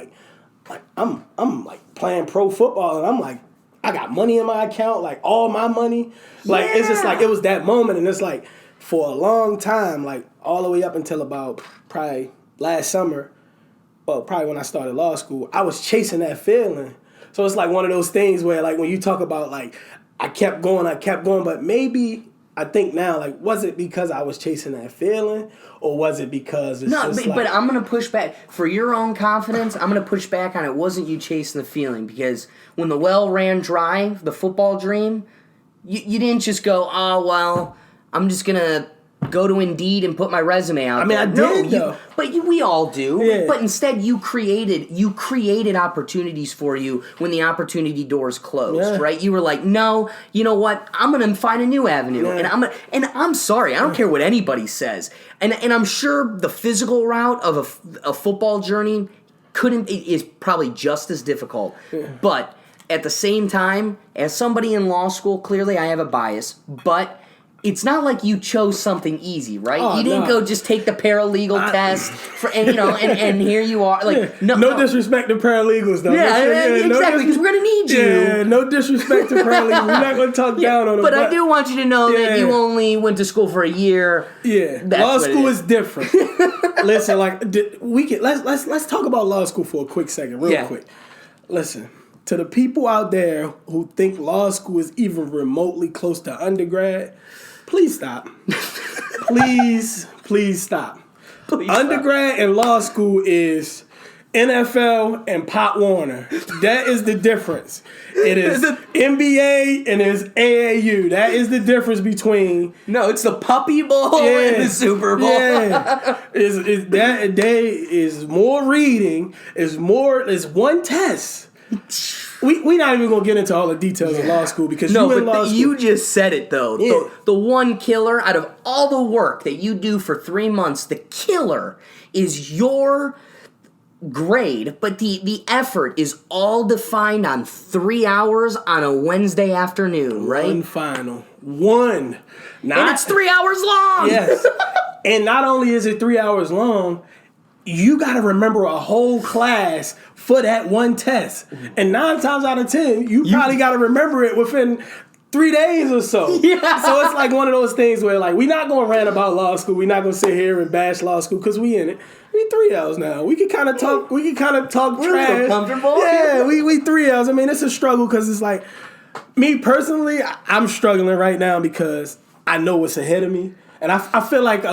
I'm like playing pro football, and I'm like, I got money in my account, like all my money. Like it's just like it was that moment, and it's like for a long time, like all the way up until about probably last summer, well, probably when I started law school, I was chasing that feeling. So it's like one of those things where like when you talk about like. I kept going, but maybe I think now, like, was it because I was chasing that feeling, or was it because it's but I'm going to push back. For your own confidence, I'm going to push back on it wasn't you chasing the feeling, because when the well ran dry, the football dream, you didn't just go, oh, well, I'm just going to go to Indeed and put my resume out there. I did, though. We all do. Yeah. But instead, you created opportunities for you when the opportunity doors closed, right? You were like, no, you know what? I'm going to find a new avenue. Yeah. And I'm sorry. I don't care what anybody says. And I'm sure the physical route of a football journey is probably just as difficult. Yeah. But at the same time, as somebody in law school, clearly I have a bias, but it's not like you chose something easy, right? Oh, you didn't go just take the paralegal test, and here you are. Like no disrespect to paralegals, though. Exactly, because we're gonna need you. Yeah, no disrespect to paralegals. We're not gonna talk down on them. But I do want you to know that you only went to school for a year. Yeah, law school is different. Listen, like let's talk about law school for a quick second, real quick. Listen. To the people out there who think law school is even remotely close to undergrad, please stop. Please stop. Undergrad and law school is NFL and Pop Warner. That is the difference. It is NBA and it's AAU. That is the difference between... No, it's the Puppy Bowl and the Super Bowl. Yeah. That day is more reading. It's one test. We not even gonna get into all the details of law school because you just said it though. Yeah. The one killer out of all the work that you do for 3 months, the killer is your grade, but the effort is all defined on 3 hours on a Wednesday afternoon, right? One final. And it's 3 hours long. Yes. And not only is it 3 hours long, you got to remember a whole class for that one test. And 9 times out of 10, you probably got to remember it within 3 days or so. Yeah. So it's like one of those things where like we're not going to rant about law school. We're not going to sit here and bash law school because we in it. We 3 hours now. We can kind of talk. We can kind of talk We're trash. A little comfortable. Yeah, we 3 hours. I mean, it's a struggle because it's like me personally. I'm struggling right now because I know what's ahead of me, and I feel like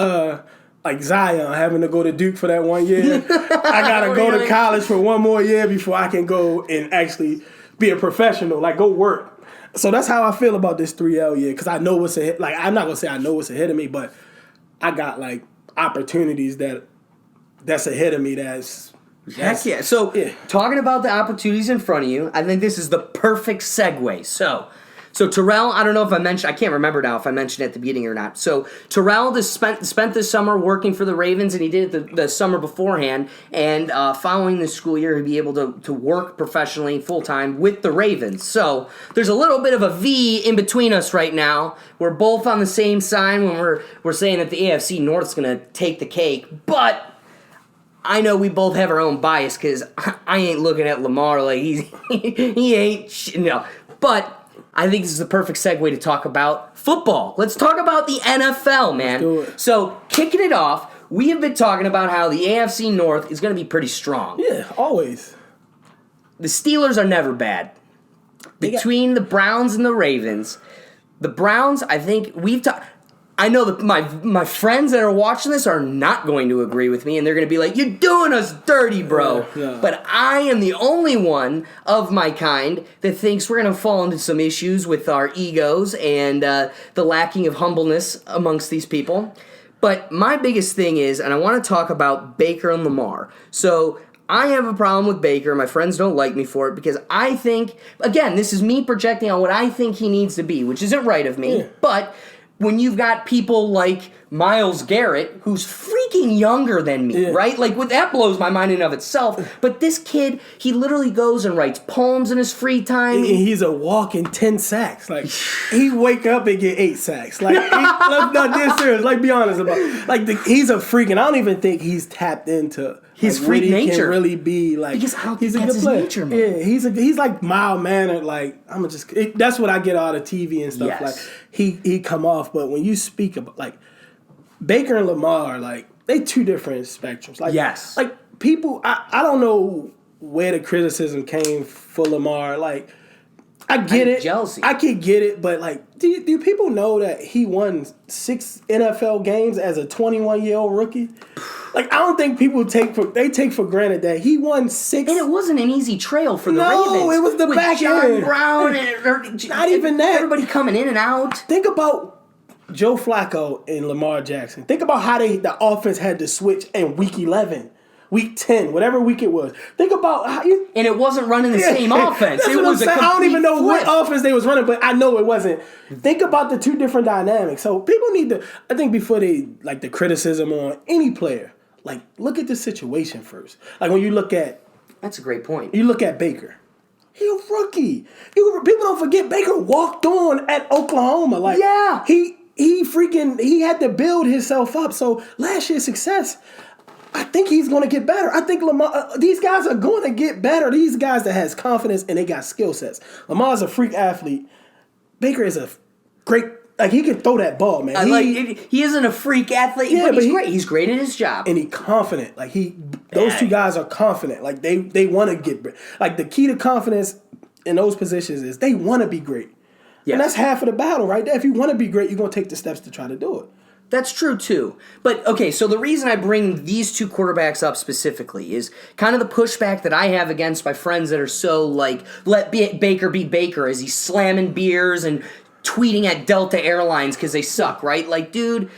Zion having to go to Duke for that 1 year. I gotta go to college for one more year before I can go and actually be a professional, like go work. So that's how I feel about this 3L year because I know what's ahead. Like I'm not gonna say I know what's ahead of me, but I got like opportunities that's ahead of me. Heck yeah. So talking about the opportunities in front of you, I think this is the perfect segue. So Terrell, I don't know if I mentioned, I can't remember now if I mentioned it at the beginning or not. So Terrell spent this summer working for the Ravens, and he did it the summer beforehand. And following the school year, he'd be able to work professionally full-time with the Ravens. So there's a little bit of a V in between us right now. We're both on the same side when we're saying that the AFC North's going to take the cake. But I know we both have our own bias because I ain't looking at Lamar like he ain't, But I think this is the perfect segue to talk about football. Let's talk about the NFL, man. Let's do it. So, kicking it off, we have been talking about how the AFC North is going to be pretty strong. Yeah, always. the Steelers are never bad. Between the Browns and the Ravens, the Browns, I think we've talked. I know that my friends that are watching this are not going to agree with me, and they're going to be like, "You're doing us dirty, bro." Yeah. But I am the only one of my kind that thinks we're going to fall into some issues with our egos and the lacking of humbleness amongst these people. But my biggest thing is, and I want to talk about Baker and Lamar. So I have a problem with Baker. My friends don't like me for it because I think, again, this is me projecting on what I think he needs to be, which isn't right of me, but when you've got people like Myles Garrett, who's freaking younger than me, right? Like, that blows my mind in of itself. But this kid, he literally goes and writes poems in his free time. He's a walking 10 sacks. Like, he wake up and get 8 sacks. Like, not this serious. Like, be honest about it. Like, he's a freak, and I don't even think he's tapped into his freak nature. Can really be like, because I don't he's think a that's good player. Nature, man. Yeah, he's like mild mannered. Like, that's what I get out of TV and stuff. Yes. Like, he come off, but when you speak about like Baker and Lamar, like, they two different spectrums. Like, yes. Like, people, I don't know where the criticism came for Lamar. Like, I get it. Jealousy. I can get it, but like, do people know that he won 6 NFL games as a 21-year-old rookie? Like, I don't think people take for granted that he won 6. And it wasn't an easy trail for the Ravens. No, it was the with back John end. Brown and Not even that. Everybody coming in and out. Think about Joe Flacco and Lamar Jackson. Think about how the offense had to switch in week 11. Week 10, whatever week it was. Think about how you... And it wasn't running the same offense. That's It what was I'm a saying. I don't even know flip. what offense they was running, but I know it wasn't. Think about the two different dynamics. So people need to, I think before they, like, the criticism on any player, like, look at the situation first. Like, when you look at... That's a great point. You look at Baker. He a rookie. People don't forget Baker walked on at Oklahoma. Like, yeah. He had to build himself up. So last year's success, I think he's going to get better. I think Lamar, these guys are going to get better. These guys that has confidence and they got skill sets. Lamar's a freak athlete. Baker is a great, like, he can throw that ball, man. He isn't a freak athlete, but he's great. He's great at his job. And he's confident. Like, those two guys are confident. Like, they want to get, like, the key to confidence in those positions is they want to be great. Yes. And that's half of the battle right there. If you want to be great, you're going to take the steps to try to do it. That's true, too. But, okay, so the reason I bring these two quarterbacks up specifically is kind of the pushback that I have against my friends that are so, like, let Baker be Baker as he's slamming beers and tweeting at Delta Airlines because they suck, right? Like, dude,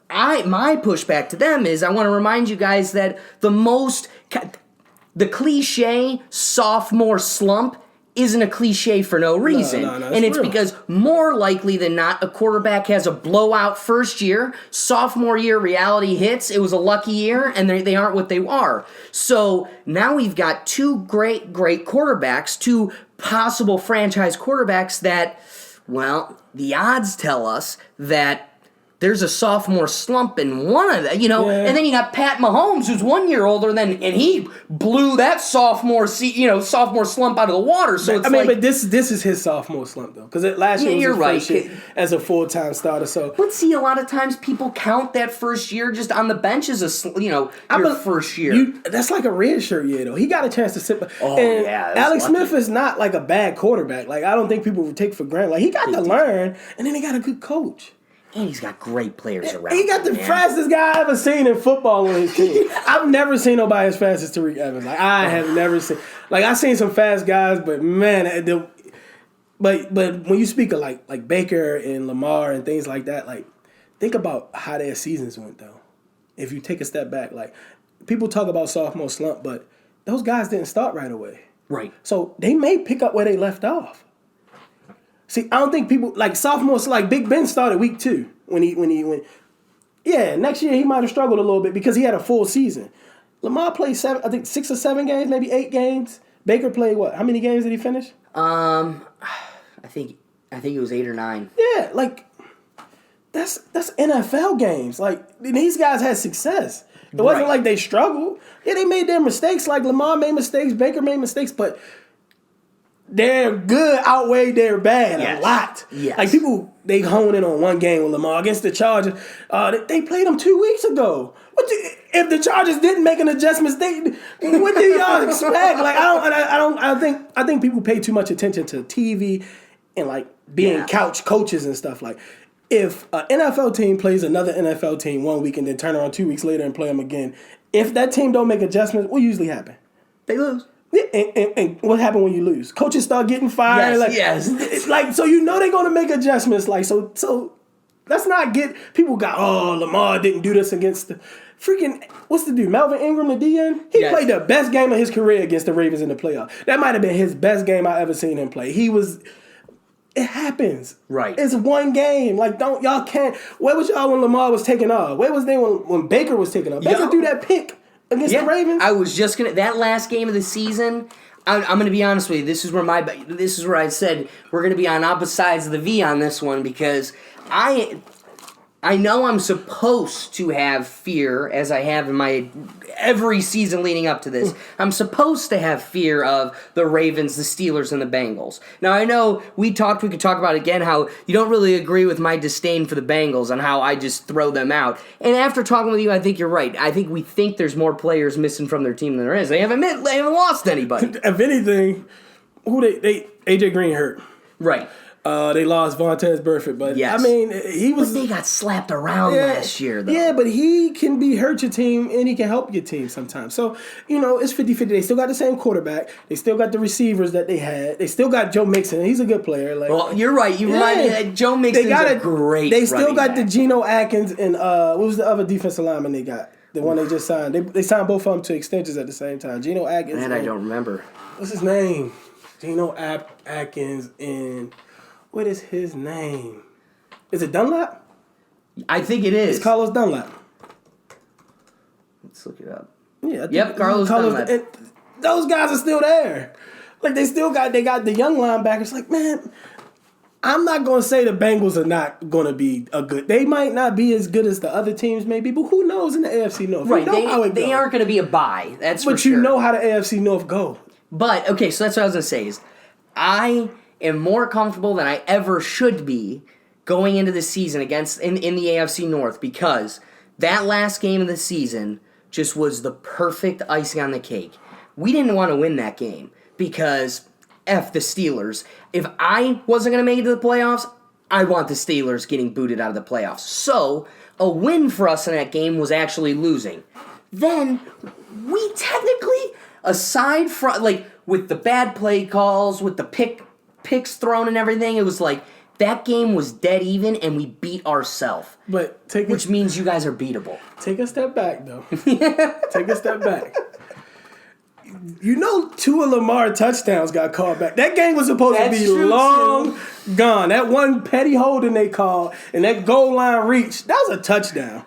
my pushback to them is I want to remind you guys that the cliche sophomore slump isn't a cliche for no reason. No, and it's real. Because more likely than not, a quarterback has a blowout first year, sophomore year reality hits, it was a lucky year, and they aren't what they are. So now we've got two great quarterbacks, two possible franchise quarterbacks that, well, the odds tell us that there's a sophomore slump in one of them, and then you got Pat Mahomes, who's 1 year older and he blew that sophomore slump out of the water. So it's but this is his sophomore slump though, because last year was his first year as a full-time starter. So, but see, a lot of times people count that first year just on the bench as your first year. That's like a redshirt year though. He got a chance to sit. Alex Smith is not like a bad quarterback. Like, I don't think people would take for granted. Like, he got to learn, and then he got a good coach. And he's got great players around. He got the fastest guy I ever seen in football on his team. I've never seen nobody as fast as Tariq Evans. Like, I have never seen. Like, I've seen some fast guys, but man, but when you speak of like Baker and Lamar and things like that, like, think about how their seasons went though. If you take a step back, like, people talk about sophomore slump, but those guys didn't start right away. Right. So they may pick up where they left off. See, I don't think people like sophomores like Big Ben started week 2 when he went. Yeah, next year he might have struggled a little bit because he had a full season. Lamar played 6 or 7 games, maybe 8 games. Baker played what? How many games did he finish? I think it was 8 or 9. Yeah, like that's NFL games. Like, these guys had success. It wasn't like they struggled. Yeah, they made their mistakes. Like, Lamar made mistakes, Baker made mistakes, but their good outweighed their bad a lot. Yes. Like people, they hone in on one game with Lamar against the Chargers. They played them 2 weeks ago. If the Chargers didn't make an adjustment, what do y'all expect? Like I think people pay too much attention to TV and like being couch coaches and stuff. Like if an NFL team plays another NFL team 1 week and then turn around 2 weeks later and play them again, if that team don't make adjustments, what usually happen? They lose. And what happened when you lose? Coaches start getting fired. Yes. It's like, so they're going to make adjustments. Like, so let's not get, people got, Lamar didn't do this against the freaking, what's the dude, Melvin Ingram, the DN? He played the best game of his career against the Ravens in the playoff. That might have been his best game I ever seen him play. It happens. Right. It's one game. Like, y'all can't, where was y'all when Lamar was taking off? Where was they when Baker was taking off? Baker threw that pick against the Ravens. I was just that last game of the season, I'm going to be honest with you. This is where I said we're going to be on opposite sides of the V on this one, because I know I'm supposed to have fear, as I have in my every season leading up to this. I'm supposed to have fear of the Ravens, the Steelers, and the Bengals. Now, I know we could talk about again how you don't really agree with my disdain for the Bengals and how I just throw them out. And after talking with you, I think you're right. I think we think there's more players missing from their team than there is. They haven't lost anybody. If anything, AJ Green hurt. Right. They lost Vontaze Burfict, but yes. I mean, But they got slapped around last year, though. Yeah, but he can hurt your team, and he can help your team sometimes. So, it's 50-50. They still got the same quarterback. They still got the receivers that they had. They still got Joe Mixon. He's a good player. Like, well, you're right. You remind me that Joe Mixon's a great They still got back. the Geno Atkins and what was the other defensive lineman they got? The one they just signed. They signed both of them to extensions at the same time. Geno Atkins. Man, I don't remember. What's his name? Geno Atkins and... What is his name? Is it Dunlap? I think it is. It's Carlos Dunlap. Let's look it up. Yeah. Carlos Dunlap. Those guys are still there. Like they got the young linebackers. Like, man, I'm not gonna say the Bengals are not gonna be a good. They might not be as good as the other teams maybe, but who knows in the AFC North? Right. They aren't gonna be a bye. That's for But sure. you know how the AFC North go. But okay, so that's what I was gonna say is I am more comfortable than I ever should be going into the season in the AFC North, because that last game of the season just was the perfect icing on the cake. We didn't want to win that game because F the Steelers. If I wasn't going to make it to the playoffs, I want the Steelers getting booted out of the playoffs. So a win for us in that game was actually losing. Then we technically, aside from with the bad play calls, with the picks thrown and everything, it was like that game was dead even and we beat ourselves. But which means you guys are beatable. Take a step back though. Take a step back. 2 of Lamar touchdowns got called back. That game was supposed to be long gone. That one petty holding they called and that goal line reach, that was a touchdown.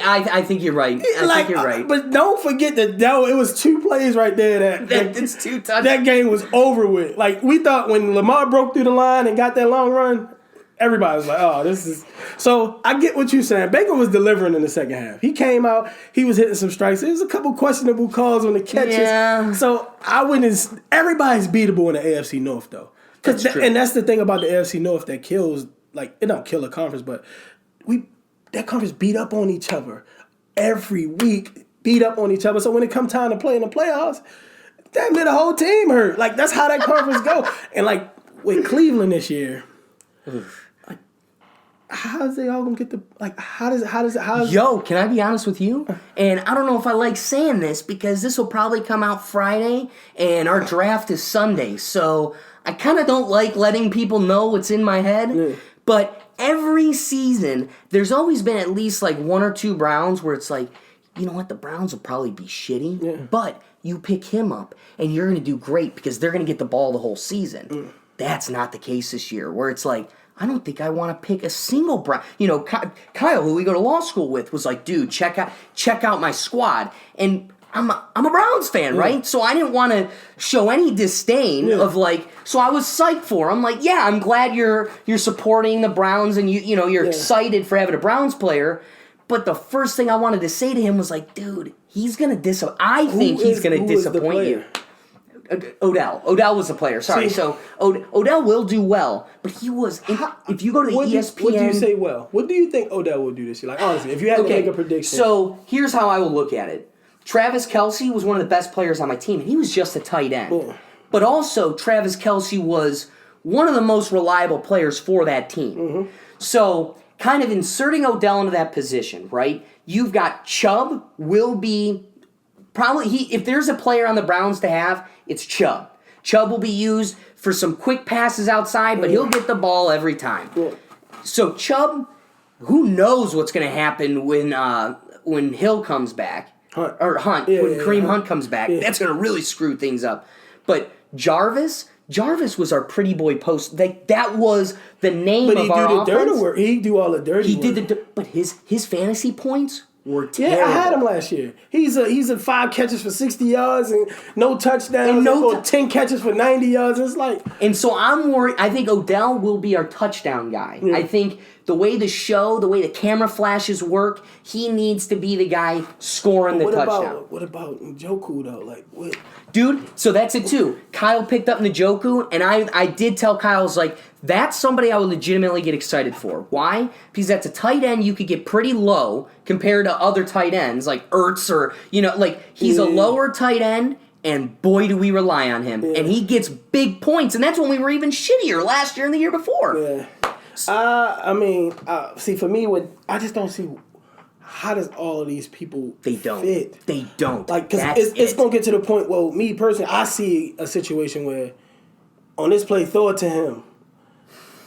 I think you're right. I think you're right. But don't forget that it was 2 plays right there it's 2 touchdowns. That game was over with. Like, we thought when Lamar broke through the line and got that long run, everybody was like, oh, this is... So, I get what you're saying. Baker was delivering in the second half. He came out, he was hitting some strikes. There was a couple questionable calls on the catches. Yeah. So, everybody's beatable in the AFC North, though. That's true. And that's the thing about the AFC North that kills... Like, it don't kill a conference, but that conference beat up on each other every week, beat up on each other. So when it come time to play in the playoffs, damn near the whole team hurt. Like, that's how that conference go. And like with Cleveland this year, like, how's they all gonna get Yo, can I be honest with you? And I don't know if I like saying this because this will probably come out Friday and our draft is Sunday. So I kind of don't like letting people know what's in my head. Yeah. But every season, there's always been at least 1 or 2 Browns where it's like, you know what, the Browns will probably be shitty, but you pick him up and you're going to do great because they're going to get the ball the whole season. That's not the case this year, where it's like, I don't think I want to pick a single Brown. Kyle, who we go to law school with, was like, dude, check out my squad. And I'm a Browns fan, right? So I didn't want to show any disdain of so I was psyched for him. Like, yeah, I'm glad you're supporting the Browns and you're excited for having a Browns player. But the first thing I wanted to say to him was like, dude, he's gonna I think he's gonna disappoint you. Odell. Odell was the player. Sorry. See, so Odell will do well, but he was. If you go to the ESPN, what do you say? Well, what do you think Odell will do this year? Like honestly, if you had to make a prediction. So here's how I will look at it. Travis Kelce was one of the best players on my team, and he was just a tight end. Boom. But also, Travis Kelce was one of the most reliable players for that team. Mm-hmm. So, kind of inserting Odell into that position, right? You've got Chubb will be probably if there's a player on the Browns to have, it's Chubb. Chubb will be used for some quick passes outside, but he'll get the ball every time. Yeah. So Chubb, who knows what's going to happen when Hill comes back. Hunt. When Kareem Hunt comes back. Yeah. That's going to really screw things up. But Jarvis was our pretty boy post. That was the name of our offense. But he do the dirty work. He do all the dirty work. He did but his fantasy points were terrible. Yeah, I had him last year. He's a 5 catches for 60 yards and no touchdowns, or 10 catches for 90 yards. It's like, and so I'm worried. I think Odell will be our touchdown guy. Yeah. I think the way the camera flashes work, he needs to be the guy scoring the touchdown. What about Njoku though? Like what? Dude, so that's it too. Kyle picked up Njoku, and I did tell Kyle, I was like, that's somebody I would legitimately get excited for. Why? Because that's a tight end you could get pretty low compared to other tight ends, like Ertz or, he's a lower tight end, and boy, do we rely on him. Yeah. And he gets big points, and that's when we were even shittier last year and the year before. Yeah. See, for me, I just don't see how does all of these people fit? They don't. Like, because it's going to get to the point, well, me personally, I see a situation where on this play, throw it to him.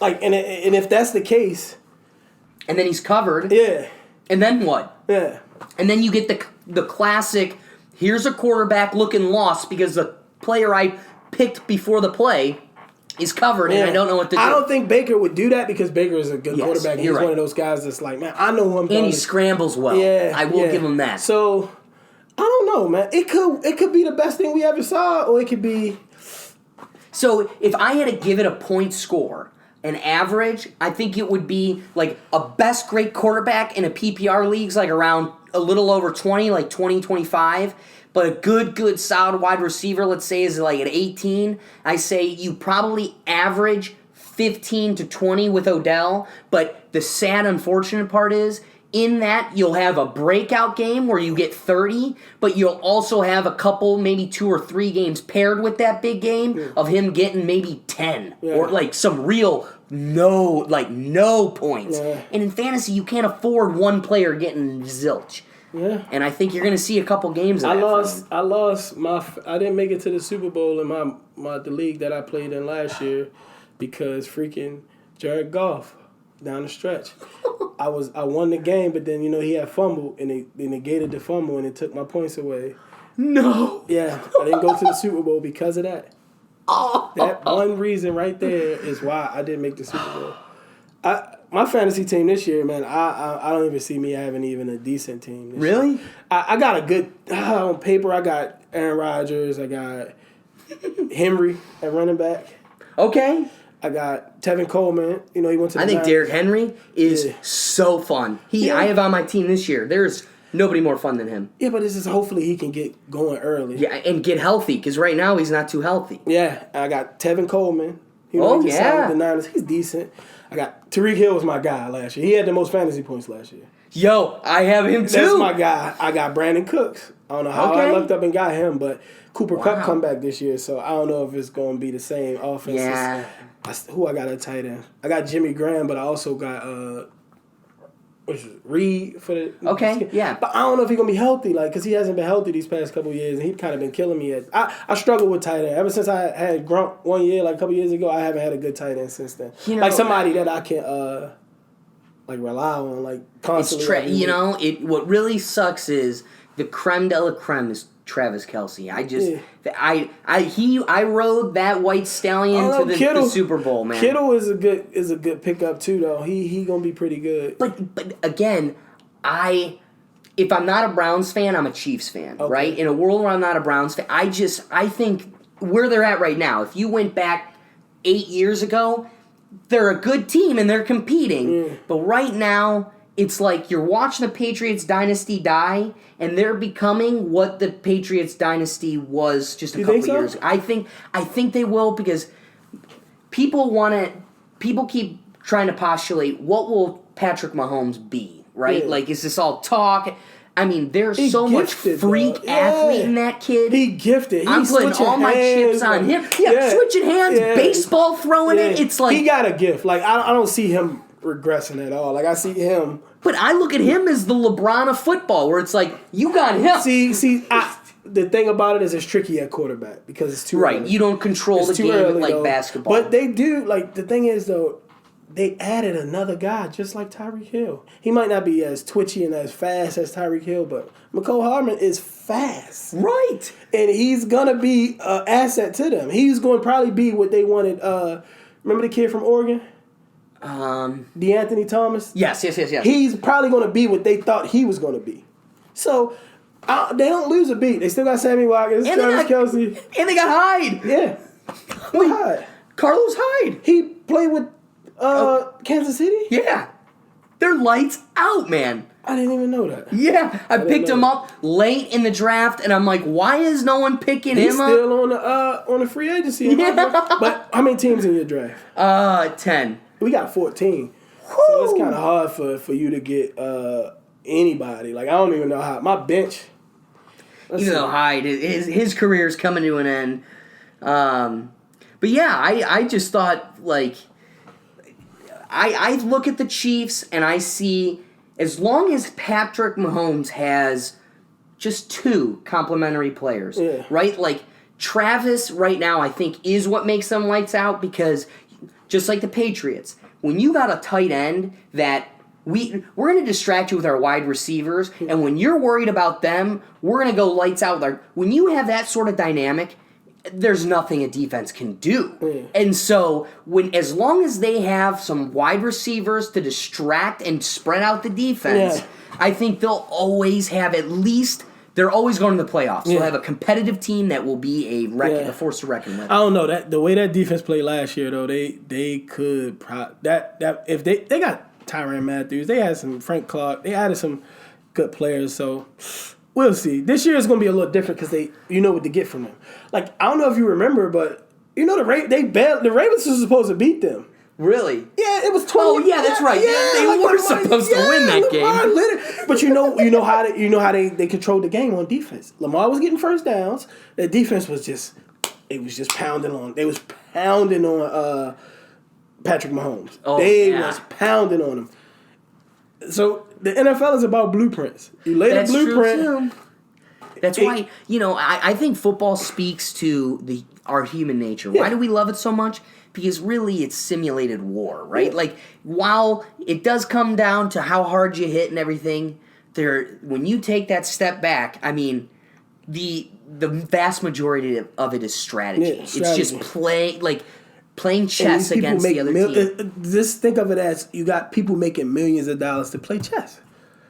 Like, and if that's the case. And then he's covered. Yeah. And then what? Yeah. And then you get the classic, here's a quarterback looking lost because the player I picked before the play is covered and I don't know what to do. I don't think Baker would do that because Baker is a good quarterback. He's one of those guys that's like, man, I know who I'm. And he scrambles well. Yeah, I will give him that. So I don't know, man. It could be the best thing we ever saw, or it could be. So if I had to give it a point score, an average, I think it would be like a best great quarterback in a PPR leagues, like around a little over 20, like 20, 25. But a good, solid wide receiver, let's say, is like at 18. I say you probably average 15 to 20 with Odell. But the sad, unfortunate part is, in that, you'll have a breakout game where you get 30, but you'll also have a couple, maybe 2 or 3 games paired with that big game of him getting maybe 10 or like some real no points. Yeah. And in fantasy, you can't afford one player getting zilch. Yeah. And I think you're going to see a couple games of that. I didn't make it to the Super Bowl in the league that I played in last year because freaking Jared Goff down the stretch. I won the game, but then he had fumbled and they negated the fumble and it took my points away. No. Yeah, I didn't go to the Super Bowl because of that. Oh. That one reason right there is why I didn't make the Super Bowl. My fantasy team this year, man, I don't even see me having even a decent team. Really? Year. I got a good on paper. I got Aaron Rodgers. I got Henry at running back. Okay. I got Tevin Coleman. He went to. I think Derrick Henry is so fun. I have on my team this year. There's nobody more fun than him. Yeah, but this is hopefully he can get going early. Yeah, and get healthy because right now he's not too healthy. Yeah, I got Tevin Coleman. He signed with the Niners. He's decent. I got Tyreek Hill was my guy last year. He had the most fantasy points last year. Yo, I have him too. That's my guy. I got Brandon Cooks. I don't know how I looked up and got him, but Cooper Kupp come back this year, so I don't know if it's going to be the same offense. Yeah. Who I got at tight end? I got Jimmy Graham, but I also got Reed for the. Okay, yeah. But I don't know if he's going to be healthy, because he hasn't been healthy these past couple of years, and he's kind of been killing me. I struggle with tight end. Ever since I had Grunt one year, a couple years ago, I haven't had a good tight end since then. Somebody that I can rely on, constantly. What really sucks is the creme de la creme is Travis Kelce. I rode that white stallion to the Super Bowl, man. Kittle is a good pickup too, though. He gonna be pretty good. But again, if I'm not a Browns fan, I'm a Chiefs fan, right? In a world where I'm not a Browns fan, I think where they're at right now. If you went back 8 years ago, they're a good team and they're competing. But right now, it's like you're watching the Patriots dynasty die, and they're becoming what the Patriots dynasty was just a couple years ago. I think they will, because people keep trying to postulate, what will Patrick Mahomes be, right? Yeah. Like, is this all talk? I mean, there's so much freak athlete in that kid. He gifted. I'm putting all my chips on him. Yeah, switching hands, baseball throwing it. It's like, he got a gift. Like, I don't see him regressing at all. Like, I see him. But I look at him as the LeBron of football, where it's like, you got him. The thing about it is it's tricky at quarterback because it's too early. You don't control the game like basketball. But they do. Like, the thing is, though, they added another guy just like Tyreek Hill. He might not be as twitchy and as fast as Tyreek Hill, but McCole Hardman is fast. Right. And he's going to be an asset to them. He's going to probably be what they wanted. Remember the kid from Oregon? DeAnthony Thomas? Yes. He's probably going to be what they thought he was going to be. So, they don't lose a beat. They still got Sammy Watkins, Travis Kelce. And they got Hyde. Yeah. Who Hyde? Carlos Hyde. He played with Kansas City? Yeah. They're lights out, man. I didn't even know that. Yeah. I picked him up late in the draft, and I'm like, why is no one picking him up? He's still on the free agency. Yeah. But how many teams in your draft? 10. We got 14. So it's kind of hard for you to get anybody. Like, I don't even know how. My bench. Even though Hyde, his career is coming to an end. But yeah, I just thought, like, I look at the Chiefs and I see, as long as Patrick Mahomes has just 2 complementary players, right? Like, Travis right now, I think, is what makes them lights out, because just like the Patriots, when you got a tight end that we're going to distract you with our wide receivers, and when you're worried about them, we're going to go lights out. When you have that sort of dynamic, there's nothing a defense can do. And so, as long as they have some wide receivers to distract and spread out the defense, I think they'll always have they're always going to the playoffs. They'll have a competitive team that will be a force to reckon with. I don't know, that the way that defense played last year, though, they could if they got Tyrann Matthew, they had some Frank Clark, they added some good players, so we'll see. This year is going to be a little different because you know what to get from them. Like, I don't know if you remember, but you know the Ravens were supposed to beat them. Really? Yeah, it was 20. Oh yeah, that's right. Yeah, they were supposed to win that game. But you know how they controlled the game on defense. Lamar was getting first downs. The defense was just pounding on. They was pounding on Patrick Mahomes. They was pounding on him. So the NFL is about blueprints. You lay the blueprint. True too. That's why, I think football speaks to our human nature. Why do we love it so much? Because really it's simulated war, right? Like, while it does come down to how hard you hit and everything, when you take that step back, I mean, the vast majority of it is strategy. It's just playing chess against the other team. Just think of it as you got people making millions of dollars to play chess.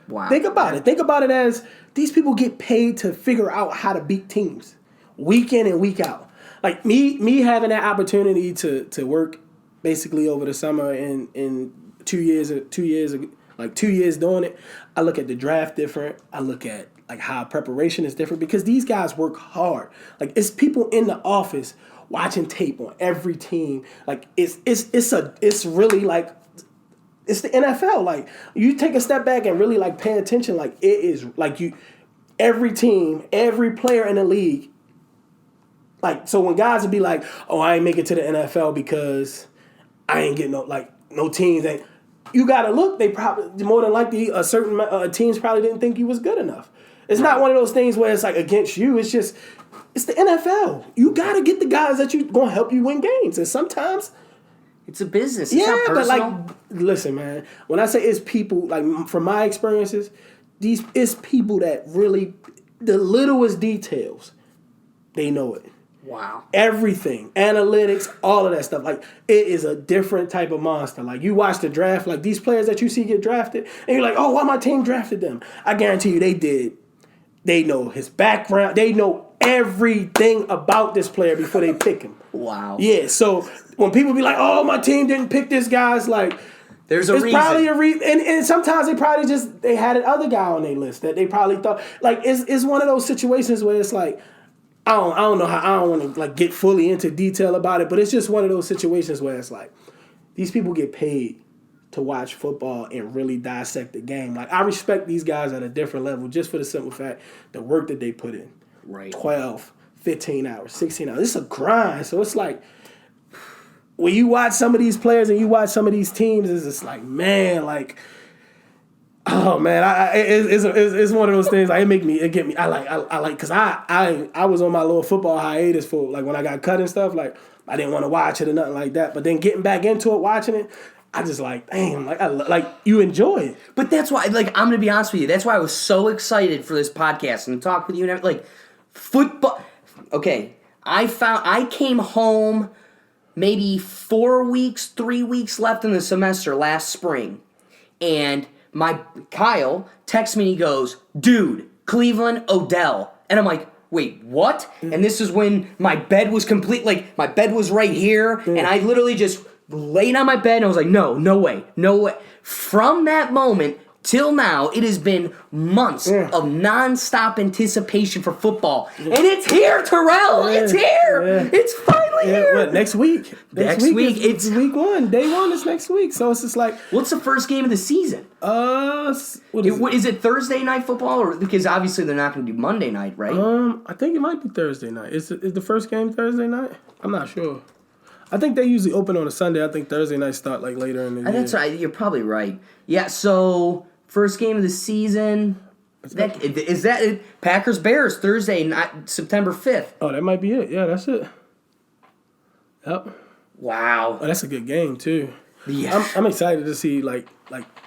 Wow. Think about it. Think about it as these people get paid to figure out how to beat teams week in and week out. Like me having that opportunity to work basically over the summer and 2 years doing it, I look at the draft different. I look at like how preparation is different because these guys work hard. Like, it's people in the office watching tape on every team. Like, it's really like, it's the NFL. Like, you take a step back and really like pay attention. Like, it is like every team, every player in the league. Like, so when guys would be like, "Oh, I ain't make it to the NFL because I ain't getting no teams," you gotta look. They probably more than likely certain teams probably didn't think you was good enough. It's not one of those things where it's like against you. It's just it's the NFL. You gotta get the guys that you gonna help you win games, and sometimes. It's a business. It's not personal. But listen, man. When I say it's people, like from my experiences, it's people that really the littlest details, they know it. Wow. Everything, analytics, all of that stuff. Like, it is a different type of monster. Like, you watch the draft, like these players that you see get drafted, and you're like, "Oh, why my team drafted them?" I guarantee you, they did. They know his background. They know everything about this player before they pick him. Wow. Yeah. So when people be like, "Oh, my team didn't pick this guy," it's like, There's a reason. Probably a reason, and sometimes they had another guy on their list that they probably thought like it's one of those situations where it's like I don't know how I don't want to like get fully into detail about it, but it's just one of those situations where it's like these people get paid to watch football and really dissect the game. Like I respect these guys at a different level just for the simple fact the work that they put in. Right. 12, 15 hours, 16 hours. It's a grind. So it's like when you watch some of these players and you watch some of these teams, it's just like, man, like, oh man, it's one of those things. Like it get me. I like, because I was on my little football hiatus for like when I got cut and stuff. Like I didn't want to watch it or nothing like that. But then getting back into it, watching it, I just like, damn, like you enjoy it. But that's why, like, I'm gonna be honest with you. That's why I was so excited for this podcast and to talk with you and everything. Like football. Okay, I came home. Maybe 3 weeks left in the semester last spring. And my Kyle texts me and he goes, dude, Cleveland, Odell. And I'm like, wait, what? And this is when my bed was complete. Like, my bed was right here. And I literally just laid on my bed and I was like, no way. From that moment till now, it has been months of nonstop anticipation for football. And it's here, Terrell. It's here. It's finally here. What, next week? Next week. It's week one. Day one is next week. So it's just like... What's the first game of the season? Is it Thursday night football? Or because obviously they're not going to do Monday night, right? I think it might be Thursday night. Is the first game Thursday night? I'm not sure. I think they usually open on a Sunday. I think Thursday nights start like later in the year. That's right. You're probably right. Yeah, so... First game of the season. Is that it? Packers Bears Thursday night, September 5th. Oh, that might be it. Yeah, that's it. Yep. Wow. Oh, that's a good game too. Yeah. I'm excited to see like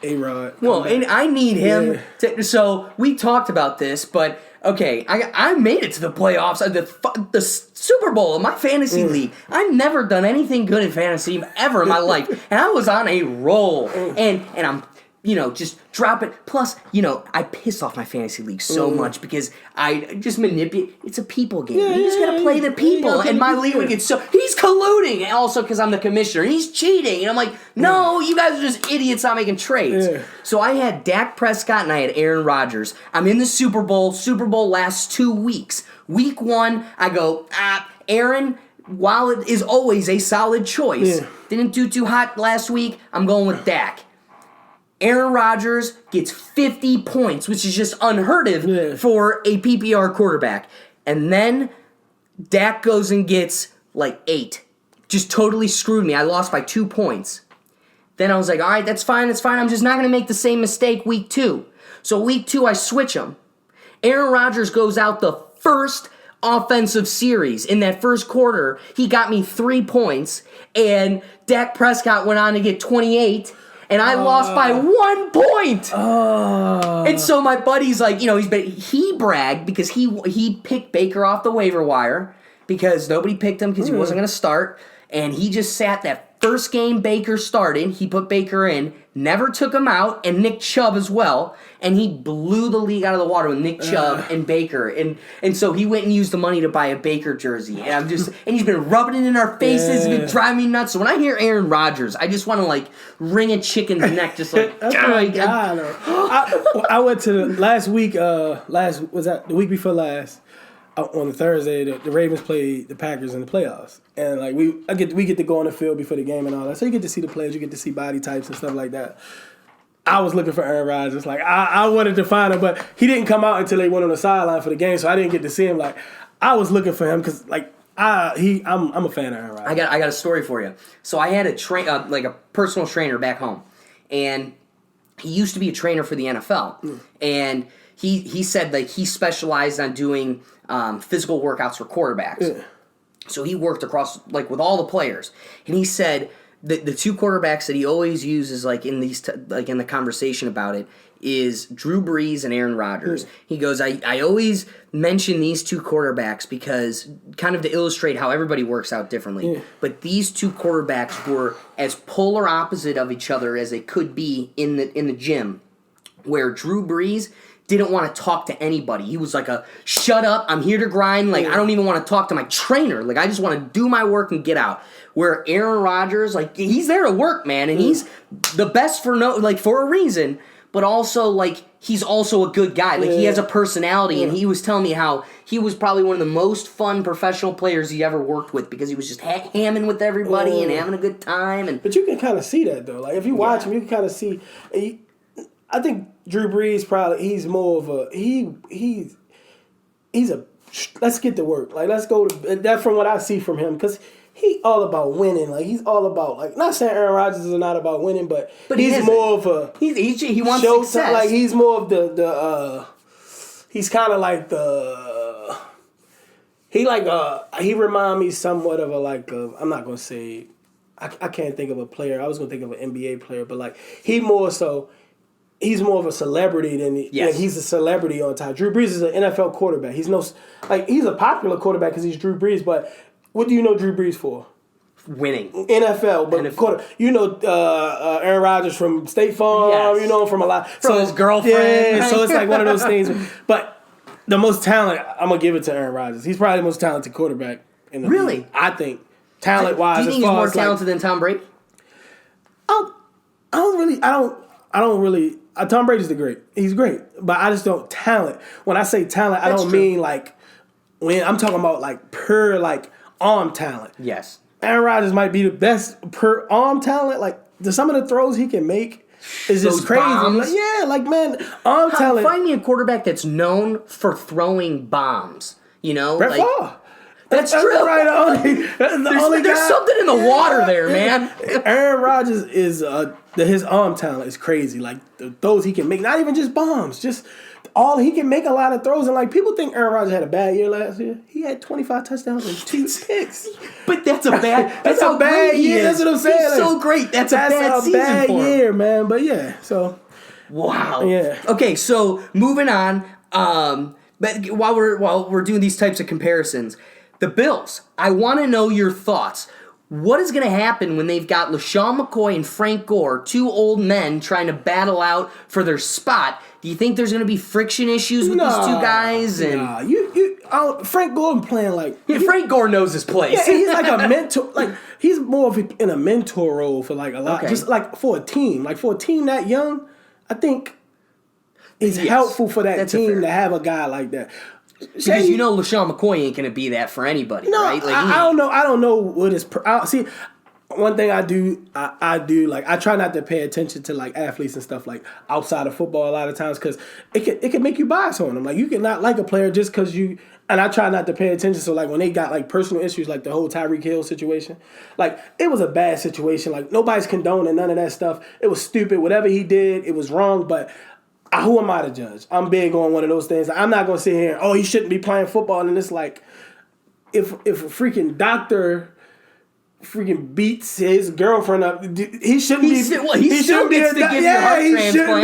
A-Rod. Well, and I need him to. So we talked about this, but okay, I made it to the playoffs, the Super Bowl of my fantasy league. I've never done anything good in fantasy ever in my life, and I was on a roll, and I'm. Just drop it. Plus, I piss off my fantasy league so much because I just manipulate. It's a people game. You just got to play the people. And my league would get so... He's colluding. And also because I'm the commissioner. And he's cheating. And I'm like, no, you guys are just idiots not making trades. Yeah. So I had Dak Prescott and I had Aaron Rodgers. I'm in the Super Bowl. Super Bowl lasts 2 weeks. Week 1, I go, Aaron... While it is always a solid choice, didn't do too hot last week, I'm going with Dak. Aaron Rodgers gets 50 points, which is just unheard of for a PPR quarterback. And then Dak goes and gets like 8. Just totally screwed me. I lost by 2 points. Then I was like, all right, that's fine. I'm just not going to make the same mistake week 2. So week 2, I switch him. Aaron Rodgers goes out the first offensive series. In that first quarter, he got me 3 points. And Dak Prescott went on to get 28. And I lost by 1 point. And so my buddy's like, he bragged because he picked Baker off the waiver wire because nobody picked him because he wasn't going to start. And he just sat that first game Baker started. He put Baker in, never took him out, and Nick Chubb as well. And he blew the league out of the water with Nick Chubb and Baker. And so he went and used the money to buy a Baker jersey. And he's been rubbing it in our faces. It's been driving me nuts. So when I hear Aaron Rodgers, I just want to wring a chicken's neck, just like, I went to last week, was that the week before last? On the Thursday, the Ravens played the Packers in the playoffs, and we get to go on the field before the game and all that. So you get to see the players, you get to see body types and stuff like that. I was looking for Aaron Rodgers, I wanted to find him, but he didn't come out until they went on the sideline for the game, so I didn't get to see him. I was looking for him because I'm a fan of Aaron Rodgers. I got a story for you. So I had a personal trainer back home, and he used to be a trainer for the NFL, and he said he specialized on doing physical workouts for quarterbacks. Yeah. So he worked across with all the players, and he said the 2 quarterbacks that he always uses in these in the conversation about it is Drew Brees and Aaron Rodgers. Yeah. He goes, I always mention these 2 quarterbacks because kind of to illustrate how everybody works out differently. Yeah. But these 2 quarterbacks were as polar opposite of each other as they could be in the gym, where Drew Brees didn't want to talk to anybody. He was like shut up, I'm here to grind. Like, I don't even want to talk to my trainer. Like, I just want to do my work and get out. Where Aaron Rodgers, like, he's there to work, man, and he's the best for a reason, but also, like, he's also a good guy. Like, he has a personality, and he was telling me how he was probably one of the most fun professional players he ever worked with because he was just hamming with everybody and having a good time. But you can kind of see that, though. Like, if you watch him, you can kind of see. I think Drew Brees he's more of a he's a let's get to work. Like, let's go to that from what I see from him because he all about winning. Like, he's all about, like, not saying Aaron Rodgers is not about winning, but he's more of a he wants success. Like, he's more of the he's kind of like he remind me somewhat of I'm not gonna say I can't think of a player. I was gonna think of an NBA player, but like he's more of a celebrity than he's a celebrity on top. Drew Brees is an NFL quarterback. He's a popular quarterback because he's Drew Brees, but what do you know Drew Brees for? Winning. NFL, but Aaron Rodgers from State Farm, you know him from a lot. From his girlfriend. Yeah, so it's like one of those things. But the most talent, I'm going to give it to Aaron Rodgers. He's probably the most talented quarterback in the league. I think. Talent-wise. Do you think he's more talented than Tom Brady? Tom Brady's the great. He's great. But I just don't talent. When I say talent, I don't mean like when I'm talking about like pure like arm talent. Yes. Aaron Rodgers might be the best per arm talent. Like some of the throws he can make is just crazy. Like, man, arm talent. Find me a quarterback that's known for throwing bombs. You know, Brett Favre. That's true. Right. There's something in the water there, man. Aaron Rodgers is his arm talent is crazy. Like the throws he can make, not even just bombs, just all he can make a lot of throws. And like people think Aaron Rodgers had a bad year last year. He had 25 touchdowns and 2 picks. But that's a bad. That's a bad year. That's what I'm saying. He's so great. That's a bad season bad for him. year, man. But yeah, so wow. Yeah. Okay, so moving on. But while we're doing these types of comparisons, the Bills. I want to know your thoughts. What is going to happen when they've got LaShawn McCoy and Frank Gore, 2 old men trying to battle out for their spot? Do you think there's going to be friction issues with these 2 guys? Frank Gore playing like Frank Gore knows his place. Yeah, he's like a mentor. Like he's more in a mentor role for like a lot. Just like for a team, that young, I think it's helpful for that team to have a guy like that. Because LaShawn McCoy ain't going to be that for anybody, right? Like, I don't know. I don't know what is. See, one thing I do, like I try not to pay attention to like athletes and stuff like outside of football a lot of times because it can make you bias on them. Like you can not like a player just because you. And I try not to pay attention. So like when they got like personal issues, like the whole Tyreek Hill situation, like it was a bad situation. Like nobody's condoning none of that stuff. It was stupid. Whatever he did, it was wrong. But who am I to judge? I'm big on one of those things. I'm not going to sit here and, he shouldn't be playing football. And it's like, if a freaking doctor freaking beats his girlfriend up, he shouldn't be. He shouldn't be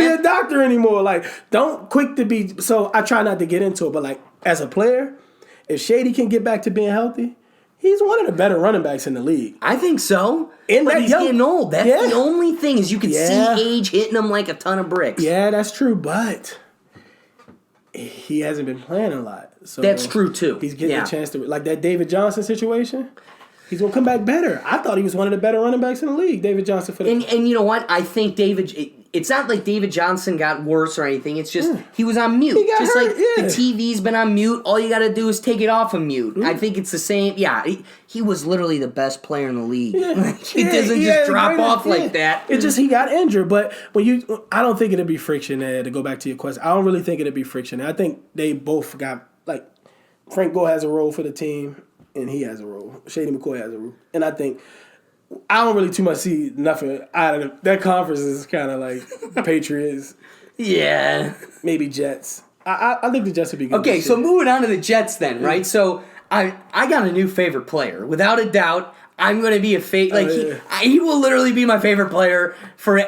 a doctor anymore. Like, don't quick to be. So I try not to get into it. But like, as a player, if Shady can get back to being healthy, he's one of the better running backs in the league. I think so. But he's getting old. That's the only thing is you can see age hitting him like a ton of bricks. Yeah, that's true. But he hasn't been playing a lot. So that's true, too. He's getting a chance to... Like that David Johnson situation, he's going to come back better. I thought he was one of the better running backs in the league, David Johnson. And you know what? I think it's not like David Johnson got worse or anything. It's just he was on mute. Just hurt, like the TV's been on mute. All you got to do is take it off of mute. I think it's the same. Yeah, he was literally the best player in the league. He doesn't just drop off like that. It's just he got injured. But I don't think it'd be friction there. To go back to your question, I don't really think it'd be friction. I think they both got like Frank Gore has a role for the team, and he has a role. Shady McCoy has a role, and I think. I don't really too much see nothing out of it. That conference is kind of like Patriots. Yeah. Maybe Jets. I think the Jets would be good. Okay, so moving on to the Jets then, right? So I got a new favorite player. Without a doubt, I'm going to be a favorite. He will literally be my favorite player for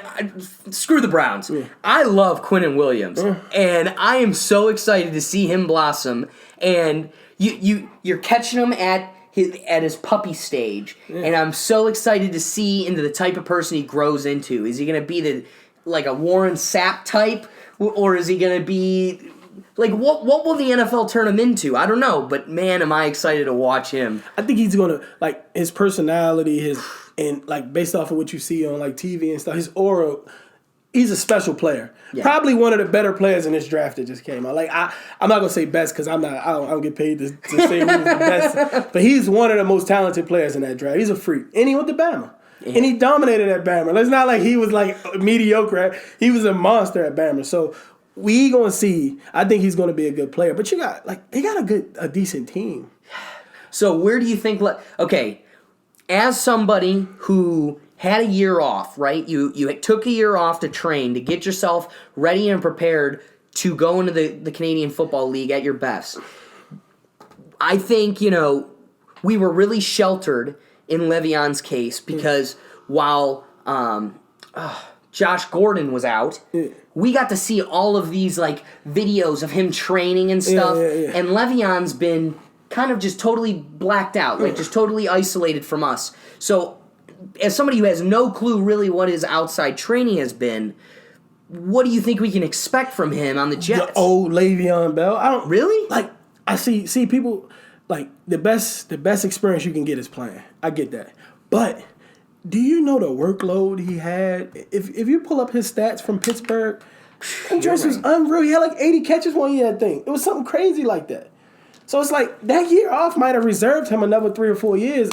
screw the Browns. I love Quinnen Williams, and I am so excited to see him blossom. And you're catching him at his puppy stage, and I'm so excited to see into the type of person he grows into. Is he going to be like a Warren Sapp type, or is he going to be like what will the NFL turn him into? I don't know, but man, am I excited to watch him. I think he's going to, like, his personality, and like based off of what you see on like TV and stuff, his aura, he's a special player. Yeah. Probably one of the better players in this draft that just came out. Like I'm not gonna say best because I don't get paid to say who's the best, but he's one of the most talented players in that draft. He's a freak, and he went to Bama, and he dominated at Bama. It's not like he was like mediocre. He was a monster at Bama. So we gonna see. I think he's gonna be a good player. But they got a decent team. So where do you think? Okay, as somebody who had a year off, right? You took a year off to train, to get yourself ready and prepared to go into the Canadian Football League at your best. I think, we were really sheltered in Le'Veon's case because while Josh Gordon was out, we got to see all of these like videos of him training and stuff, and Le'Veon's been kind of just totally blacked out, like just totally isolated from us. So as somebody who has no clue really what his outside training has been, what do you think we can expect from him on the Jets? The old Le'Veon Bell. I don't really like. I see people like the best experience you can get is playing. I get that, but do you know the workload he had? If you pull up his stats from Pittsburgh, Andres was unreal. He had like 80 catches one year. I think it was something crazy like that. So it's like that year off might have reserved him another 3 or 4 years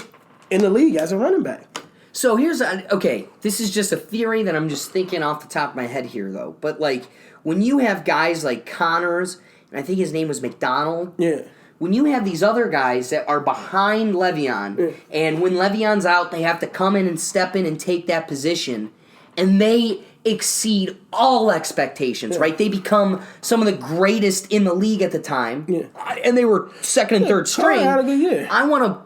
in the league as a running back. So this is just a theory that I'm just thinking off the top of my head here, though. But, like, when you have guys like Connors, and I think his name was McDonald. Yeah. When you have these other guys that are behind Le'Veon, and when Le'Veon's out, they have to come in and step in and take that position, and they exceed all expectations, right? They become some of the greatest in the league at the time, and they were second and third string. Had a good year. I want to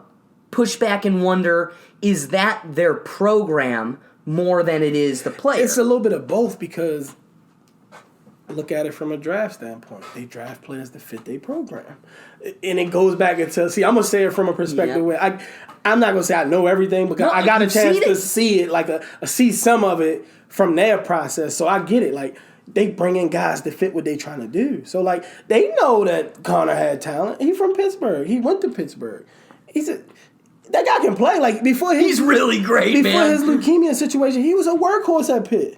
push back and wonder, is that their program more than it is the player? It's a little bit of both because look at it from a draft standpoint. They draft players that fit their program. And it goes back into, I'm going to say it from a perspective where I'm not going to say I know everything because I got a chance to see it, like see some of it from their process. So I get it. Like, they bring in guys that fit what they're trying to do. So, like, they know that Connor had talent. He's from Pittsburgh. He went to Pittsburgh. That guy can play. Like, he's really great, man. Before his leukemia situation, he was a workhorse at Pitt.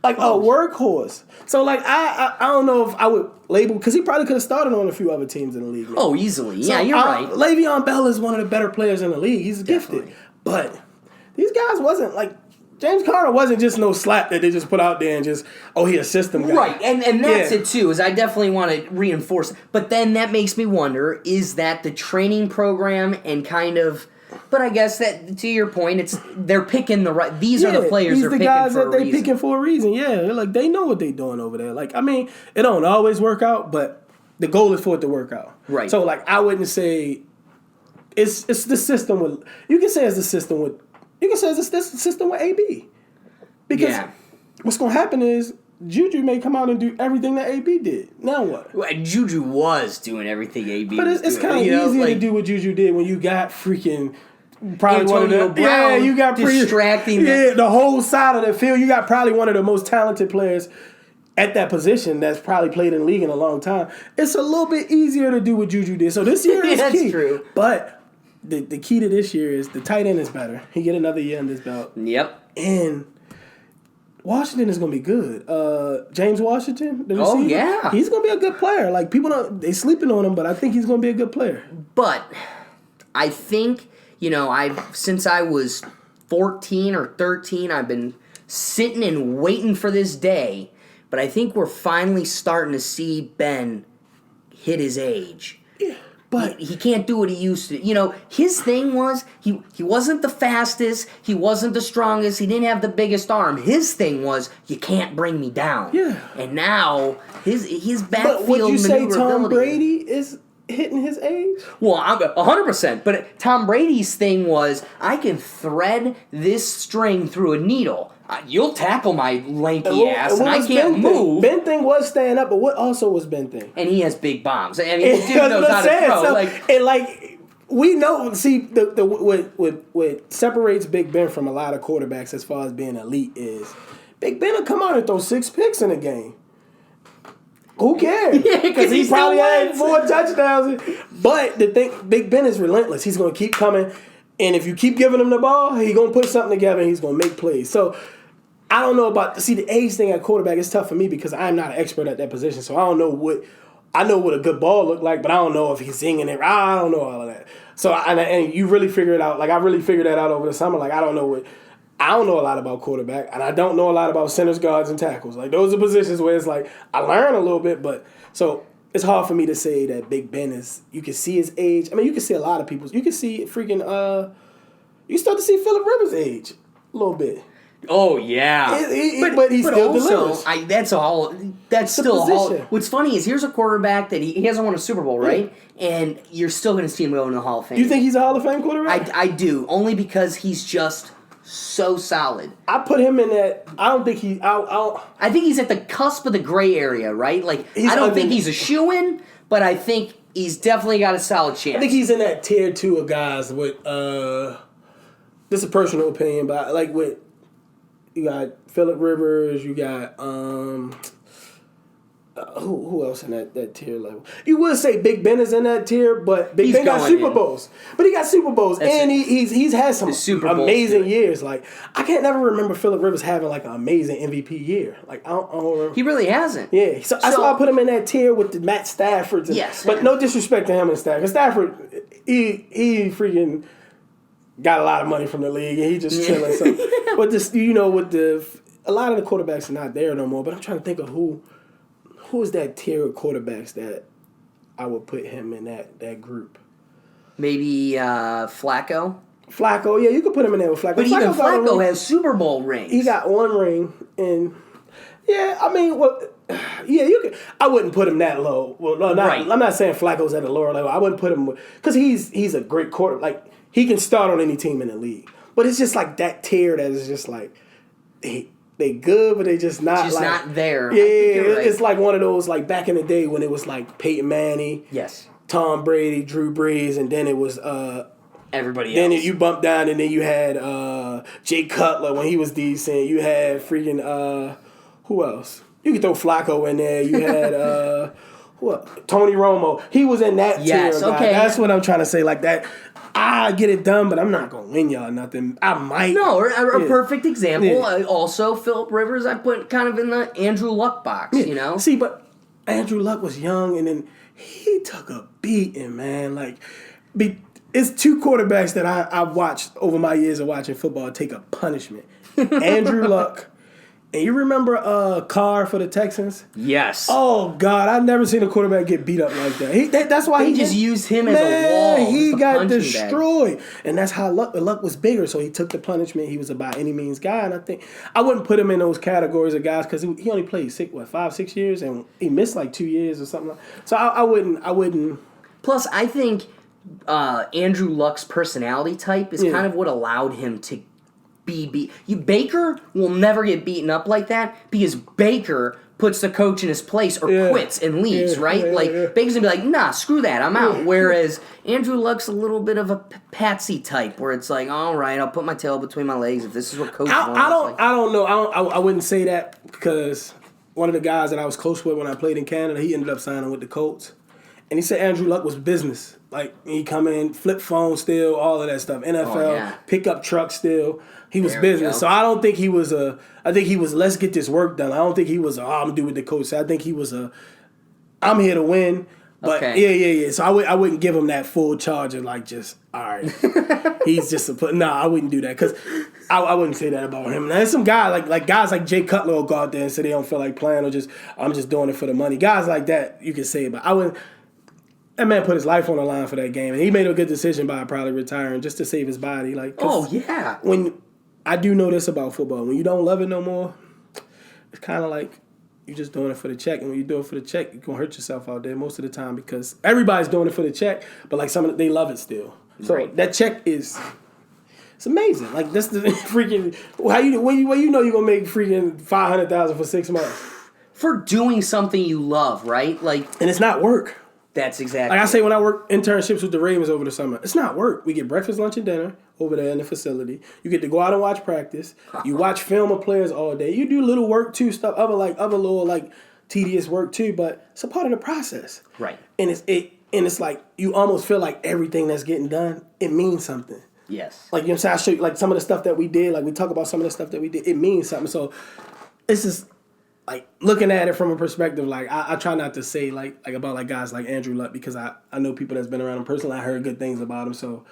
Like, a workhorse. So, like, I don't know if I would label, because he probably could have started on a few other teams in the league. Oh, easily. So, yeah, you're right. Le'Veon Bell is one of the better players in the league. He's gifted. But these guys wasn't, like, James Conner wasn't just no slap that they just put out there and just, he a system guy. Right, and that's it too, is I definitely want to reinforce it. But then that makes me wonder, is that the training program and kind of, but I guess that, to your point, they're picking the right, these are the players they're picking for a reason. These are the guys that they picking for a reason, Like, they know what they're doing over there. Like, I mean, it don't always work out, but the goal is for it to work out. Right. So, like, I wouldn't say, it's the system with, you can say it's the system with, AB. Because what's going to happen is Juju may come out and do everything that AB did. Now what? Well, Juju was doing everything AB but was doing. But it's kind of easier to do what Juju did when you got freaking probably Antonio one of the Brown you got distracting the whole side of the field. You got probably one of the most talented players at that position that's probably played in the league in a long time. It's a little bit easier to do what Juju did. So this year is that's key. True. But the key to this year is the tight end is better. He get another year on this belt. Yep. And Washington is going to be good. James Washington, the receiver, he's going to be a good player. Like, people they sleeping on him, but I think he's going to be a good player. But I think, since I was 14 or 13, I've been sitting and waiting for this day. But I think we're finally starting to see Ben hit his age. Yeah. But he can't do what he used to. His thing was he wasn't the fastest, he wasn't the strongest, he didn't have the biggest arm. His thing was you can't bring me down. Yeah. And now his backfield But would you say Tom maneuverability- Brady is hitting his age? Well, I'm 100%. But Tom Brady's thing was I can thread this string through a needle. You'll tackle my lanky ass, and I can't move. Ben thing was staying up, but what also was Ben thing? And he has big bombs. I mean, the dude knows how to throw. We know. See, what separates Big Ben from a lot of quarterbacks as far as being elite is Big Ben will come out and throw 6 picks in a game. Who cares? Yeah, because he still probably had wins. 4 touchdowns. But the thing, Big Ben is relentless. He's going to keep coming. And if you keep giving him the ball, he's going to put something together and he's going to make plays. So I don't know about, the age thing at quarterback is tough for me because I'm not an expert at that position. So I don't know I know what a good ball look like, but I don't know if he's singing it. I don't know all of that. So, and you really figure it out. Like, I really figured that out over the summer. Like, I don't know a lot about quarterback, and I don't know a lot about centers, guards, and tackles. Like, those are positions where it's like, I learn a little bit, but, so it's hard for me to say that Big Ben is, you can see his age. I mean, you can see a lot of people's. You can see freaking, you start to see Phillip Rivers' age a little bit. Oh yeah, but he still delivers. That's still a position. What's funny is here's a quarterback that he hasn't won a Super Bowl, right? And you're still going to see him go in the Hall of Fame. You think he's a Hall of Fame quarterback? I do, only because he's just so solid. I put him in that. I don't think he. I think he's at the cusp of the gray area, right? Like I don't think he's a shoo-in, but I think he's definitely got a solid chance. I think he's in that tier 2 of guys with. This is a personal opinion, but like with. You got Phillip Rivers. You got who else in that tier level? You would say Big Ben is in that tier, but Big Ben got Super Bowls. But he got Super Bowls, and he's had some amazing years. Like I can't never remember Phillip Rivers having like an amazing MVP year. Like I don't remember. He really hasn't. Yeah, so that's why I put him in that tier with the Matt Staffords. Yes, but no disrespect to him and Stafford. 'Cause Stafford, he freaking. Got a lot of money from the league, and he just chilling. So, but this, a lot of the quarterbacks are not there no more. But I'm trying to think of who is that tier of quarterbacks that I would put him in that group. Maybe Flacco. Flacco, yeah, you could put him in there with Flacco. But even Flacco has Super Bowl rings. He got 1 ring, and yeah, I mean, you could. I wouldn't put him that low. Well, no, right. I'm not saying Flacco's at a lower level. I wouldn't put him because he's a great quarterback. Like. He can start on any team in the league. But it's just like that tier that is just like, they good, but they just not just like. Not there. Yeah, it's like one of those, like back in the day when it was like Peyton Manning, yes, Tom Brady, Drew Brees, and then it was everybody else. Then you bumped down, and then you had Jay Cutler when he was decent. You had freaking, who else? You could throw Flacco in there. You had, Tony Romo. He was in that tier. Okay. That's what I'm trying to say. Like that. I get it done, but I'm not going to win y'all nothing. I might. No, a perfect example. Yeah. Also, Phillip Rivers, I put kind of in the Andrew Luck box, See, but Andrew Luck was young, and then he took a beating, man. Like, it's 2 quarterbacks that I've watched over my years of watching football take a punishment. Andrew Luck. And you remember Carr for the Texans? Yes. Oh, God. I've never seen a quarterback get beat up like that. That's why he just used him as a wall. He got destroyed. And that's how Luck was bigger. So he took the punishment. He was a by any means guy. And I think I wouldn't put him in those categories of guys because he only played 5-6 years. And he missed like 2 years or something. So I wouldn't. Plus, I think Andrew Luck's personality type is kind of what allowed him to Baker will never get beaten up like that because Baker puts the coach in his place or quits and leaves, right? Baker's gonna be like, nah, screw that, I'm out. Whereas Andrew Luck's a little bit of a patsy type where it's like, all right, I'll put my tail between my legs if this is what coach wants. I don't know. I wouldn't say that because one of the guys that I was close with when I played in Canada, he ended up signing with the Colts. And he said Andrew Luck was business. Like, he come in, flip phone still, all of that stuff. NFL, pickup truck still. He was business. So I don't think he was I think he was, let's get this work done. I don't think he was I'm going to do what the coach said. I think he was I'm here to win. But yeah. So I wouldn't give him that full charge of like just, all right. He's just I wouldn't do that because I wouldn't say that about him. Now, there's some guy like guys like Jay Cutler will go out there and say they don't feel like playing or just, I'm just doing it for the money. Guys like that, you can say, but I wouldn't. That man put his life on the line for that game, and he made a good decision by probably retiring just to save his body. Like, when I do know this about football, when you don't love it no more, it's kind of like you're just doing it for the check. And when you do it for the check, you're gonna hurt yourself out there most of the time because everybody's doing it for the check, but like they love it still. So that check it's amazing. Like that's the freaking when you know you're gonna make freaking $500,000 for 6 months for doing something you love, right? Like, and it's not work. That's exactly. Like I say when I work internships with the Ravens over the summer, it's not work. We get breakfast, lunch, and dinner. over there in the facility. You get to go out and watch practice. You watch film of players all day. You do little work too, stuff other little like tedious work too, but it's a part of the process. Right. And it's like you almost feel like everything that's getting done, it means something. Yes. Like, you know what I'm saying? I show you, like, some of the stuff that we did. Like, we talk about some of the stuff that we did. It means something. So, it's just, like, looking at it from a perspective, like, I try not to say, like about, like, guys like Andrew Luck, because I know people that's been around him personally. I heard good things about him, so.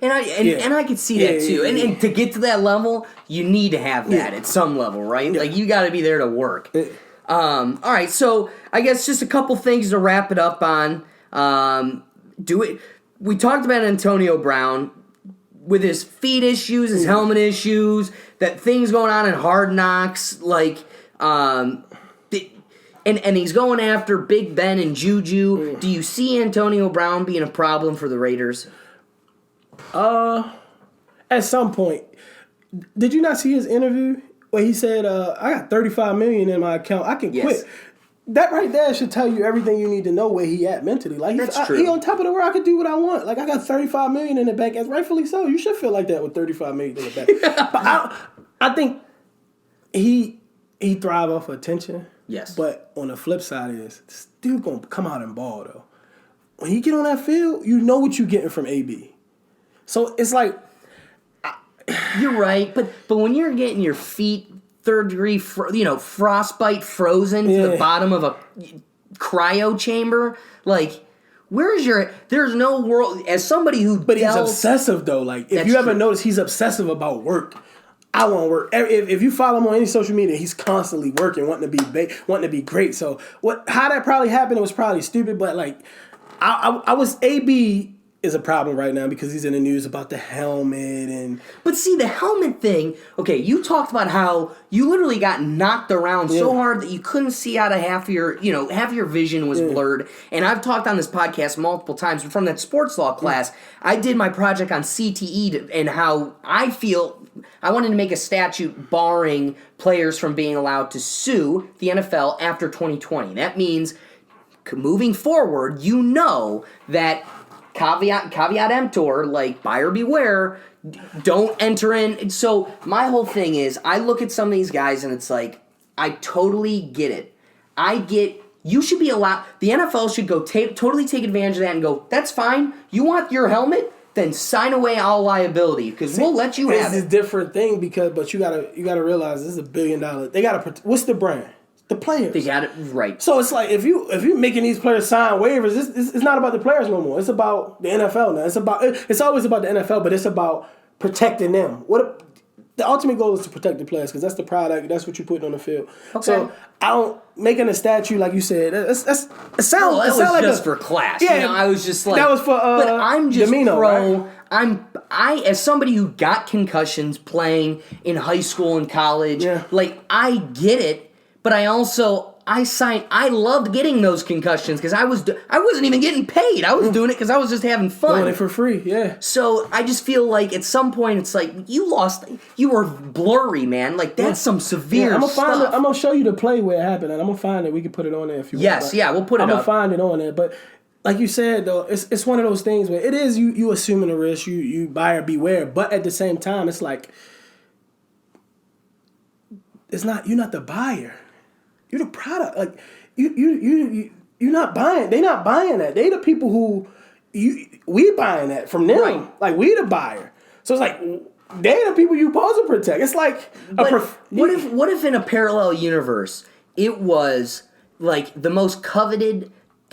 And I could see that, too. And to get to that level, you need to have that at some level, right? Yeah. Like, you got to be there to work. All right, so I guess just a couple things to wrap it up on. We talked about Antonio Brown with his feet issues, his helmet issues, that things going on in Hard Knocks, like, and he's going after Big Ben and Juju. Do you see Antonio Brown being a problem for the Raiders? At some point. Did you not see his interview where he said, I got $35 million in my account, I can quit? That right there should tell you everything you need to know where he at mentally. Like, That's true. He on top of the world. I can do what I want. Like, I got $35 million in the bank, and rightfully so. You should feel like that with $35 million in the bank. But I think he thrive off of attention. Yes. But on the flip side is, this dude gonna come out and ball though. When he get on that field, you know what you're getting from AB. So it's like, you're right, but when you're getting your feet third degree, frostbite frozen to the bottom of a cryo chamber, like, there's no world, as somebody who But he's obsessive though. Like, if you ever notice, he's obsessive about work. I want to work. If you follow him on any social media, he's constantly working, wanting to be great. So how that probably happened, it was probably stupid, but like, I was AB is a problem right now because he's in the news about the helmet and. But see, the helmet thing. Okay, you talked about how you literally got knocked around so hard that you couldn't see out of half your vision was blurred. And I've talked on this podcast multiple times from that sports law class. I did my project on CTE and how I feel. I wanted to make a statute barring players from being allowed to sue the NFL after 2020. That means moving forward, that. Caveat emptor, like, buyer beware, don't enter in. So my whole thing is, I look at some of these guys and it's like, I totally get it. You should be allowed, the NFL should go totally take advantage of that and go, that's fine, you want your helmet? Then sign away all liability, because we'll let you have it. It's a different thing, but you gotta realize this is $1 billion. They gotta, what's the brand? The players. They got it right. So it's like, if you're making these players sign waivers, it's not about the players no more. It's about the NFL now. It's always about the NFL, but it's about protecting them. The ultimate goal is to protect the players, because that's the product. That's what you're putting on the field. Okay. So I don't making a statue like you said. It sounds. Well, it was sound like just for class. Yeah, I was just like that was for. But I'm just Domino, pro. Right? I as somebody who got concussions playing in high school and college. Yeah. Like, I get it. But I loved getting those concussions because I wasn't even getting paid. I was doing it because I was just having fun. Doing it for free, yeah. So I just feel like at some point it's like, you were blurry, man. Like, that's some severe stuff. I'm going to show you the play where it happened, and I'm going to find it. We can put it on there if you want. Yes, we'll put it up. I'm going to find it on there. But like you said, though, it's one of those things where it is you assuming a risk, you buyer beware. But at the same time, it's like, you're not the buyer. You're the product. Like, you're not buying. They're not buying that. They the people who we buying that from them. Right. Like, we the buyer. So it's like, they're the people you supposed to protect. It's like what if in a parallel universe it was like the most coveted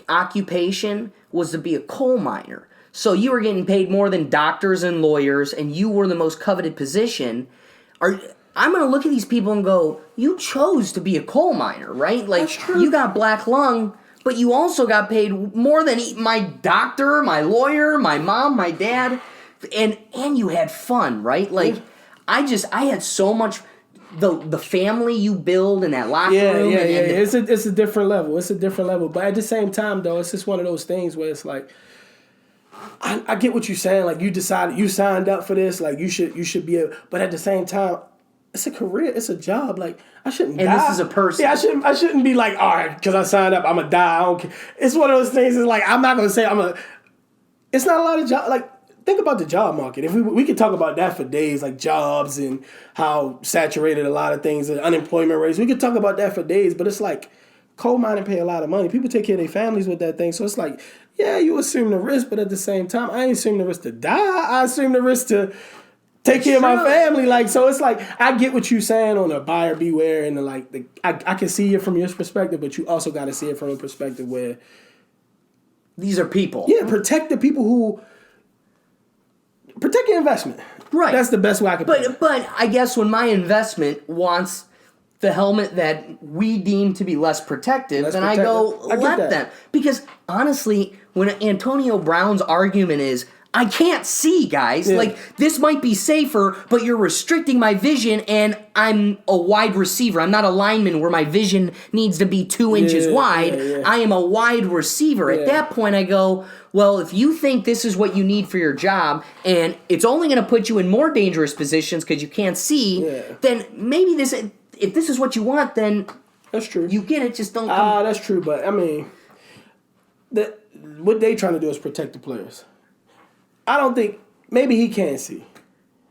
occupation was to be a coal miner. So you were getting paid more than doctors and lawyers, and you were the most coveted position. I'm going to look at these people and go, you chose to be a coal miner, right? Like, you got black lung, but you also got paid more than my doctor, my lawyer, my mom, my dad, and you had fun, right? Like, I had so much, the family you build in that locker room. Yeah. It's a different level. It's a different level. But at the same time, though, it's just one of those things where it's like, I get what you're saying. Like, you decided, you signed up for this. Like, you should be but at the same time, it's a career. It's a job. Like, I shouldn't die. And this is a person. Yeah, I shouldn't be like, all right, because I signed up, I'm going to die. I don't care. It's one of those things. It's like, I'm not going to say it's not a lot of jobs. Like, think about the job market. If we could talk about that for days, like jobs and how saturated a lot of things, and unemployment rates. We could talk about that for days, but it's like coal mining pay a lot of money. People take care of their families with that thing. So it's like, yeah, you assume the risk, but at the same time, I ain't assume the risk to die. I assume the risk to take care of my family. Like, so it's like, I get what you're saying on a buyer beware, and I can see it from your perspective, but you also got to see it from a perspective where these are people. Yeah, protect the people who protect your investment. Right. That's the best way I can put it. But I guess when my investment wants the helmet that we deem to be less protective, then I go, let them. Because honestly, when Antonio Brown's argument is, I can't see, guys. Yeah. Like, this might be safer, but you're restricting my vision, and I'm a wide receiver. I'm not a lineman where my vision needs to be 2 inches wide. Yeah. I am a wide receiver. At that point, I go, well, if you think this is what you need for your job, and it's only going to put you in more dangerous positions because you can't see, then maybe if this is what you want, then that's true. You get it, just don't come. That's true, but I mean, what they trying to do is protect the players. I don't think, maybe he can't see.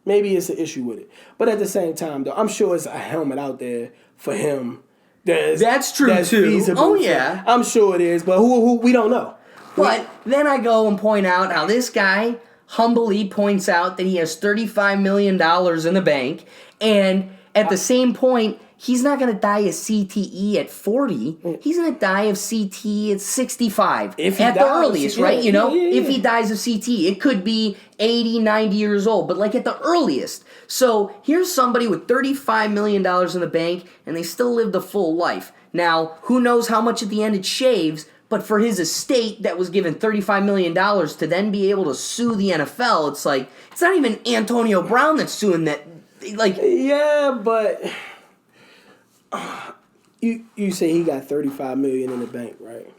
Maybe it's an issue with it. But at the same time, though, I'm sure it's a helmet out there for him. That's true, too. Oh, yeah. I'm sure it is, but who we don't know. But then I go and point out how this guy humbly points out that he has $35 million in the bank, and at the same point, he's not going to die of CTE at 40. He's going to die of CTE at 65. At the earliest, right? You know, if he dies of CTE, it could be 80, 90 years old, but like at the earliest. So here's somebody with $35 million in the bank, and they still lived a full life. Now, who knows how much at the end it shaves, but for his estate that was given $35 million to then be able to sue the NFL, it's like, it's not even Antonio Brown that's suing that. Like, yeah, but you say he got $35 million in the bank, right?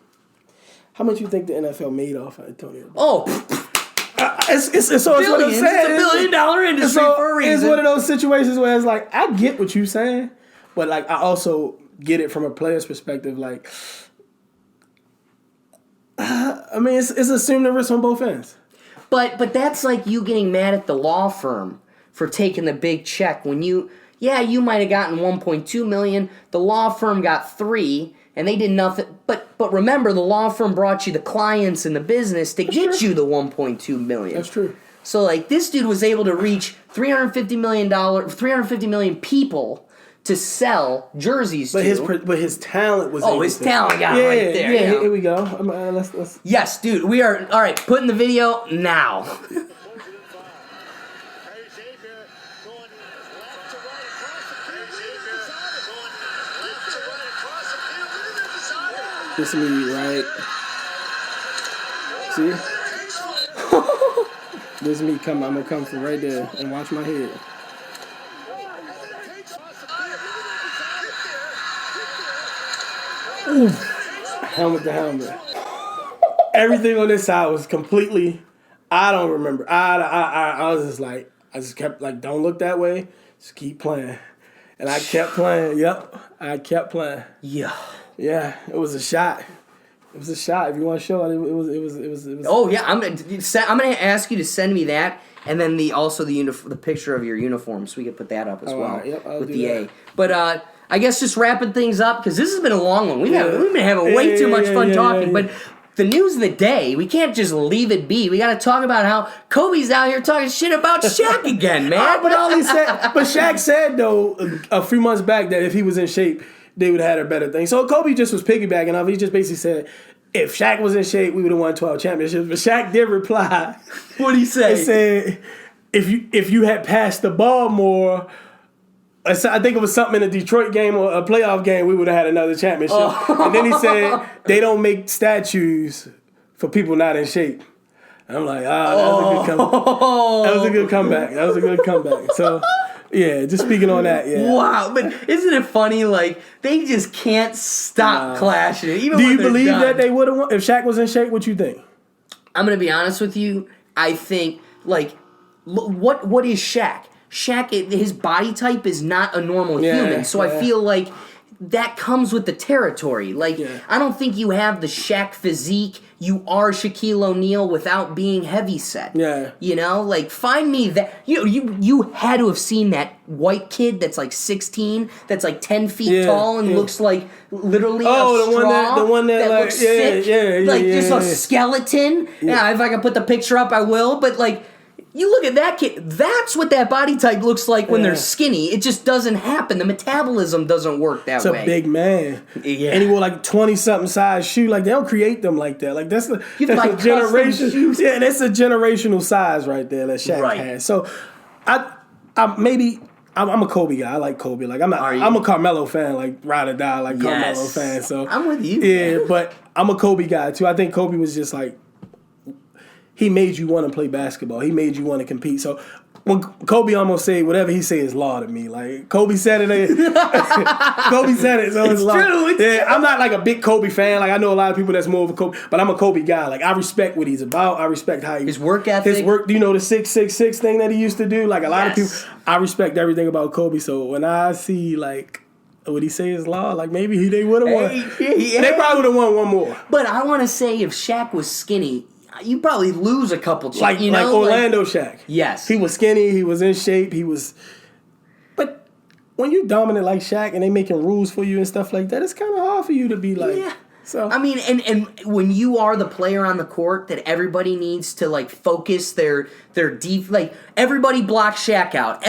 How much you think the NFL made off of Antonio Brown? Oh, it's what I'm saying. It's $1 billion industry for a reason. It's one of those situations where it's like, I get what you're saying, but like I also get it from a player's perspective. Like, I mean, it's assumed the risk on both ends. But that's like you getting mad at the law firm for taking the big check when you might have gotten $1.2 million. The law firm got $3 million, and they did nothing. But remember, the law firm brought you the clients and the business to get you the $1.2 million. That's true. So like this dude was able to reach $350 million people to sell jerseys but to. But his talent was. Oh, his talent got right there. Yeah, here we go. Let's. Yes, dude. We are all right. Putting the video now. This me, right? See? This me come. I'm gonna come from right there and watch my head. Ooh. Helmet to helmet. Everything on this side was completely. I don't remember. I was just like, I just kept like, don't look that way. Just keep playing, and I kept playing. Yep, I kept playing. Yeah. Yeah, it was a shot. It was a shot. If you want to show it, it was. Oh yeah, I'm gonna ask you to send me that, and then the picture of your uniform, so we can put that up as well. Right, yep, I'll with do the that. A. But I guess just wrapping things up because this has been a long one. We've been having way too much fun talking, but. The news of the day, we can't just leave it be. We got to talk about how Kobe's out here talking shit about Shaq again, man. But Shaq said though a few months back that if he was in shape, they would have had a better thing. So Kobe just was piggybacking off. He just basically said, if Shaq was in shape, we would have won 12 championships. But Shaq did reply. What'd he say? He said, if you had passed the ball more. I think it was something in a Detroit game or a playoff game, we would have had another championship. Oh. And then he said, they don't make statues for people not in shape. And I'm like, that was a good comeback. That was a good comeback. So, yeah, just speaking on that, yeah. Wow, but isn't it funny, like, they just can't stop clashing. Even Do when you they're believe done. that they would have won? If Shaq was in shape, what you think? I'm going to be honest with you. I think, like, what is Shaq? Shaq, his body type is not a normal human, so I feel like that comes with the territory. Like, I don't think you have the Shaq physique. You are Shaquille O'Neal without being heavyset. Yeah. You know, like, find me that. You had to have seen that white kid that's like 16, that's like 10 feet tall and looks like literally a straw. The one that like, looks sick. Just a skeleton. Yeah, if I can put the picture up, I will. But like, you look at that kid, that's what that body type looks like when they're skinny. It just doesn't happen. The metabolism doesn't work that way. It's a big man. Yeah. And he wore like 20-something size shoe. Like, they don't create them like that. Like, that's a generation. Yeah, that's a generational size right there that Shaq has. So, I'm a Kobe guy. I like Kobe. Like, I'm a Carmelo fan, like ride or die, like Carmelo fan. So I'm with you. Yeah, but I'm a Kobe guy too. I think Kobe was just like, he made you want to play basketball. He made you want to compete. So when Kobe almost say whatever he say is law to me. Like, Kobe said it. Kobe said it, so it's law. True. Yeah, I'm not like a big Kobe fan. Like, I know a lot of people that's more of a Kobe, but I'm a Kobe guy. Like, I respect what he's about. I respect how his work ethic. His work. You know, the 666 thing that he used to do. Like, a lot of people. I respect everything about Kobe. So when I see like what he say is law, like maybe they would have won. They probably would have won one more. But I want to say if Shaq was skinny, you probably lose a couple. Like Orlando Shaq. Yes. He was skinny. He was in shape. But when you're dominant like Shaq and they making rules for you and stuff like that, it's kind of hard for you to be like. Yeah. So I mean, and when you are the player on the court that everybody needs to like focus their deep, like everybody blocks Shaq out.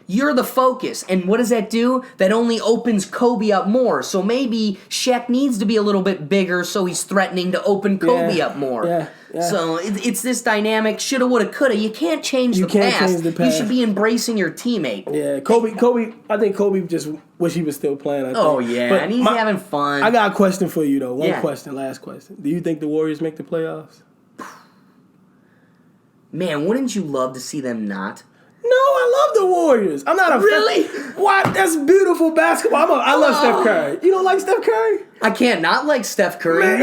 You're the focus, and what does that do? That only opens Kobe up more. So maybe Shaq needs to be a little bit bigger, so he's threatening to open Kobe up more. Yeah. So it's this dynamic, shoulda, woulda, coulda. You can't change the past. You should be embracing your teammate. Yeah, Kobe. I think Kobe just wish he was still playing. I think. Oh yeah, but and he's having fun. I got a question for you though. One question, last question. Do you think the Warriors make the playoffs? Man, wouldn't you love to see them not? No, I love the Warriors. I'm not a really. What? That's beautiful basketball. I love Steph Curry. You don't like Steph Curry? I can't not like Steph Curry. Man,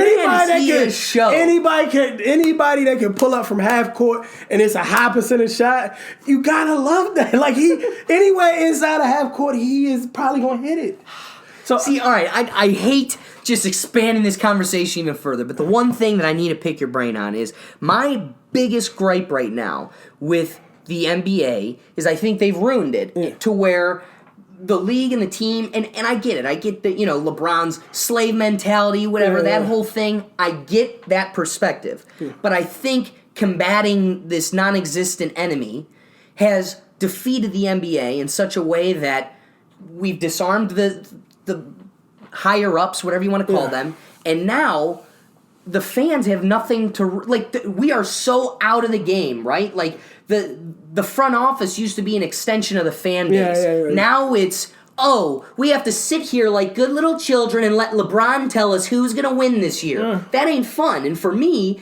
anybody that can pull up from half court and it's a high percentage shot, you gotta love that. Like anywhere inside a half court, he is probably gonna hit it. So see, all right, I hate just expanding this conversation even further, but the one thing that I need to pick your brain on is my biggest gripe right now with the NBA is I think they've ruined it to where the league and the team, and I get it. I get that, LeBron's slave mentality, whatever, that whole thing. I get that perspective. But I think combating this non-existent enemy has defeated the NBA in such a way that we've disarmed the higher-ups, whatever you want to call them, and now the fans have nothing to we are so out of the game, right? Like the front office used to be an extension of the fan base. Right. Now it's we have to sit here like good little children and let LeBron tell us who's gonna win this year. That ain't fun. And for me,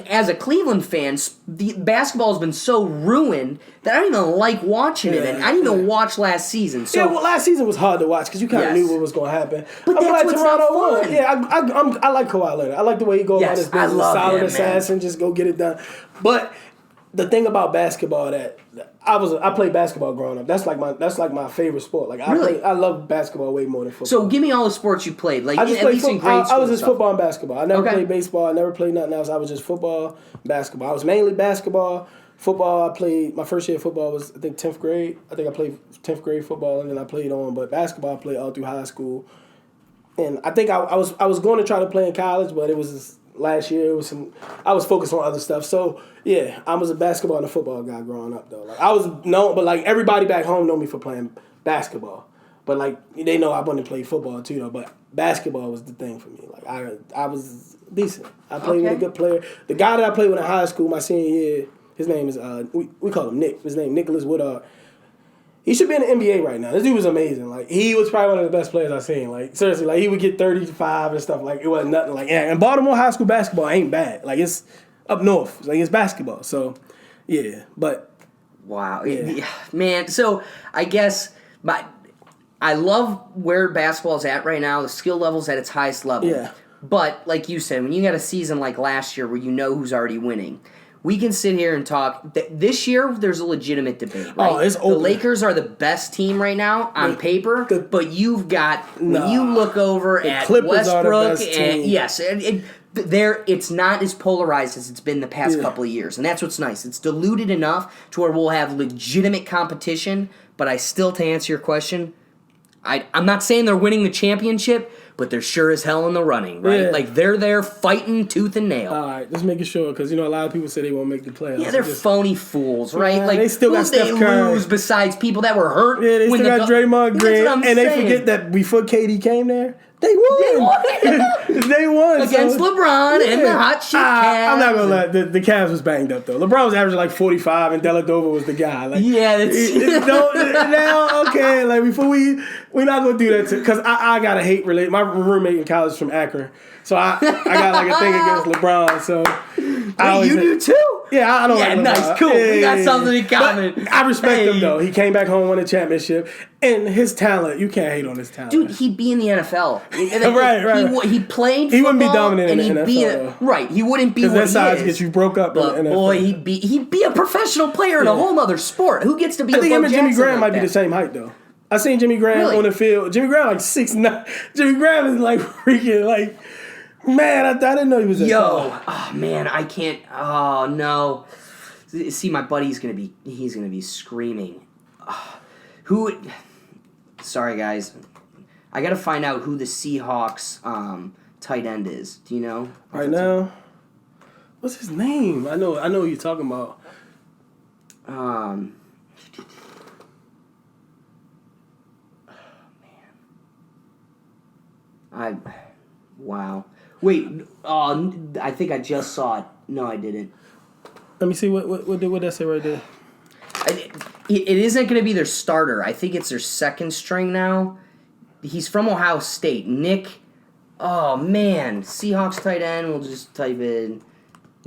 as a Cleveland fan, the basketball has been so ruined that I don't even like watching it. And I didn't even watch last season. So last season was hard to watch because you kind of knew what was going to happen. But that's what's not fun. Yeah, I like Kawhi Leonard. I like the way he goes about his business, solid assassin, just go get it done. But the thing about basketball that I played basketball growing up. That's like my favorite sport. Like I love basketball way more than football. So give me all the sports you played. Like at least in grade school. I was just football and basketball. I never played baseball. I never played nothing else. I was just football, basketball. I was mainly basketball. Football, I played, my first year of football was, I think, 10th grade. I think I played 10th grade football, and then I played on. But basketball, I played all through high school. And I think I was going to try to play in college, but it was last year. I was focused on other stuff. So, yeah, I was a basketball and a football guy growing up, though. Like I was known, but, like, everybody back home know me for playing basketball. But, like, they know I wanted to play football, too, though. But basketball was the thing for me. Like, I was decent. I played with a good player. The guy that I played with in high school my senior year, his name is, we call him Nick. His name Nicholas Woodard. He should be in the NBA right now. This dude was amazing. Like, he was probably one of the best players I've seen. Like, seriously, like, he would get 35 and stuff. Like, it wasn't nothing. Like, and Baltimore high school basketball ain't bad. Like, it's up north. Like, it's basketball. So, yeah. But, wow. Yeah. Man, so I guess I love where basketball's at right now. The skill level's at its highest level. Yeah. But, like you said, when you got a season like last year where you know who's already winning, we can sit here and talk. This year, there's a legitimate debate. Right? Oh, it's open. The Lakers are the best team right now on paper, but you've got when you look over at Clippers Westbrook, are the best team. yes, it's not as polarized as it's been the past couple of years, and that's what's nice. It's diluted enough to where we'll have legitimate competition. But I still, to answer your question, I'm not saying they're winning the championship, but they're sure as hell in the running, right? Yeah. Like, they're there fighting tooth and nail. All right, just making sure, because, a lot of people say they won't make the playoffs. Yeah, they're phony fools, right? Yeah, like, they still got who'd Steph they Curry. lose besides people that were hurt? Yeah, they when still got Draymond Green, That's what I'm and they saying. forget that before KD came there, they won. They won. Against LeBron and the hot shit Cavs. I'm not going to lie. The Cavs was banged up, though. LeBron was averaging like 45, and Dellavedova was the guy. Like, yeah, that's... now, okay, like, before we're not going to do that, because I got a hate relate. My roommate in college is from Akron, so I got like a thing against LeBron, so... Wait, you do too? Yeah, I don't like LeBron. Nice, cool. We got something in common. But I respect him, though. He came back home, won a championship, and his talent, you can't hate on his talent. Dude, he'd be in the NFL. Right. He played He wouldn't be football, dominant in and the he'd NFL, be right. He wouldn't be what because that size he is. gets you broke up But in the NFL. boy, he'd be a professional player in a whole other sport. Who gets to be I a think Bo him and Jimmy Jackson Graham like might be that? the same height, though. I seen Jimmy Graham Really? on the field. Jimmy Graham like 6'9". Jimmy Graham is like freaking like, man, I didn't know he was that tall. Oh man, I can't. Oh no. See, my buddy's he's gonna be screaming. Who? Sorry, guys. I gotta find out who the Seahawks tight end is. Do you know? Right now, what's his name? I know who you're talking about. Wow. Wait. I think I just saw it. No, I didn't. Let me see what did that say right there. It isn't going to be their starter. I think it's their second string now. He's from Ohio State. Nick. Oh, man. Seahawks tight end. We'll just type in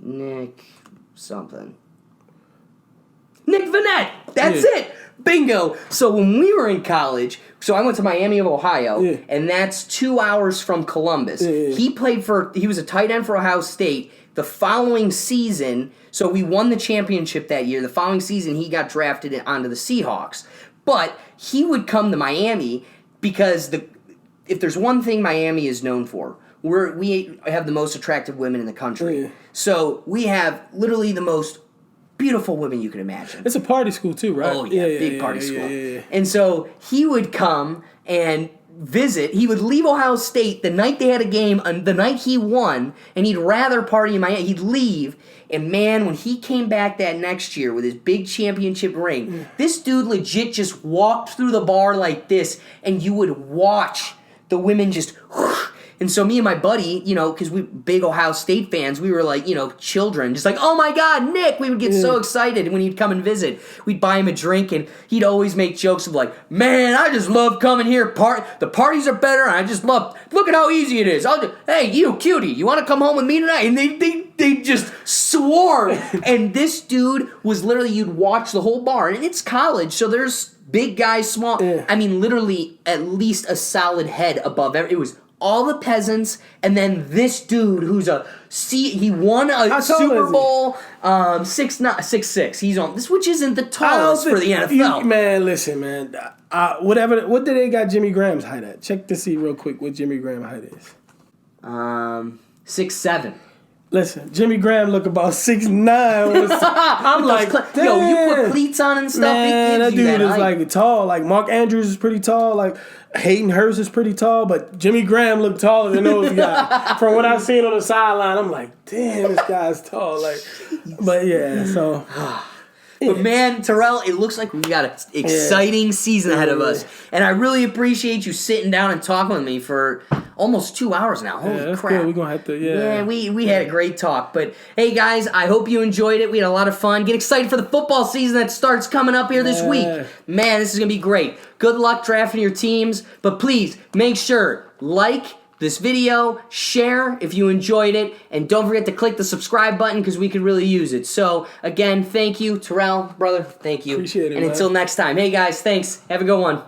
Nick something. Nick Vanette. That's it. Bingo. So when we were in college, so I went to Miami of Ohio, and that's 2 hours from Columbus. He was a tight end for Ohio State. The following season, so we won the championship that year. The following season, he got drafted onto the Seahawks. But he would come to Miami because if there's one thing Miami is known for, we have the most attractive women in the country. So we have literally the most beautiful women you can imagine. It's a party school too, right? Oh yeah, big party school. Yeah. And so he would come and visit. He would leave Ohio State the night they had a game, the night he won, and he'd rather party in Miami. He'd leave, and man, when he came back that next year with his big championship ring, this dude legit just walked through the bar like this, and you would watch the women just... And so me and my buddy, because we big Ohio State fans, we were like, children, just like, oh my God, Nick! We would get so excited when he'd come and visit. We'd buy him a drink, and he'd always make jokes of like, man, I just love coming here. The parties are better, and I just love, look at how easy it is. Hey, you, cutie, you want to come home with me tonight? And they just swore. And this dude was literally, you'd watch the whole bar, and it's college, so there's big guys, small. I mean, literally at least a solid head above every. It was all the peasants, and then this dude who's he won a Super Bowl, 6'6". He's on this, which isn't the tallest for the NFL. Man, listen, man. What did they got Jimmy Graham's height at? Check to see real quick what Jimmy Graham's height is. 6'7". Listen, Jimmy Graham look about 6'9". I'm like, yo, you put cleats on and stuff. Man, that dude is height. like tall. Like Mark Andrews is pretty tall. Like Hayden Hurst is pretty tall. But Jimmy Graham looked taller than those guys. From what I've seen on the sideline, I'm like, damn, this guy's tall. Like, but yeah, so. But man, Terrell, it looks like we got an exciting season ahead of us. And I really appreciate you sitting down and talking with me for almost 2 hours now. Holy crap. Good. We're going to have to, Yeah, we had a great talk. But hey, guys, I hope you enjoyed it. We had a lot of fun. Get excited for the football season that starts coming up here this week. Man, this is going to be great. Good luck drafting your teams. But please, make sure, like this video, share if you enjoyed it, and don't forget to click the subscribe button because we could really use it. So, again, thank you. Terrell, brother, thank you. Appreciate it, And until next time, hey guys, thanks. Have a good one.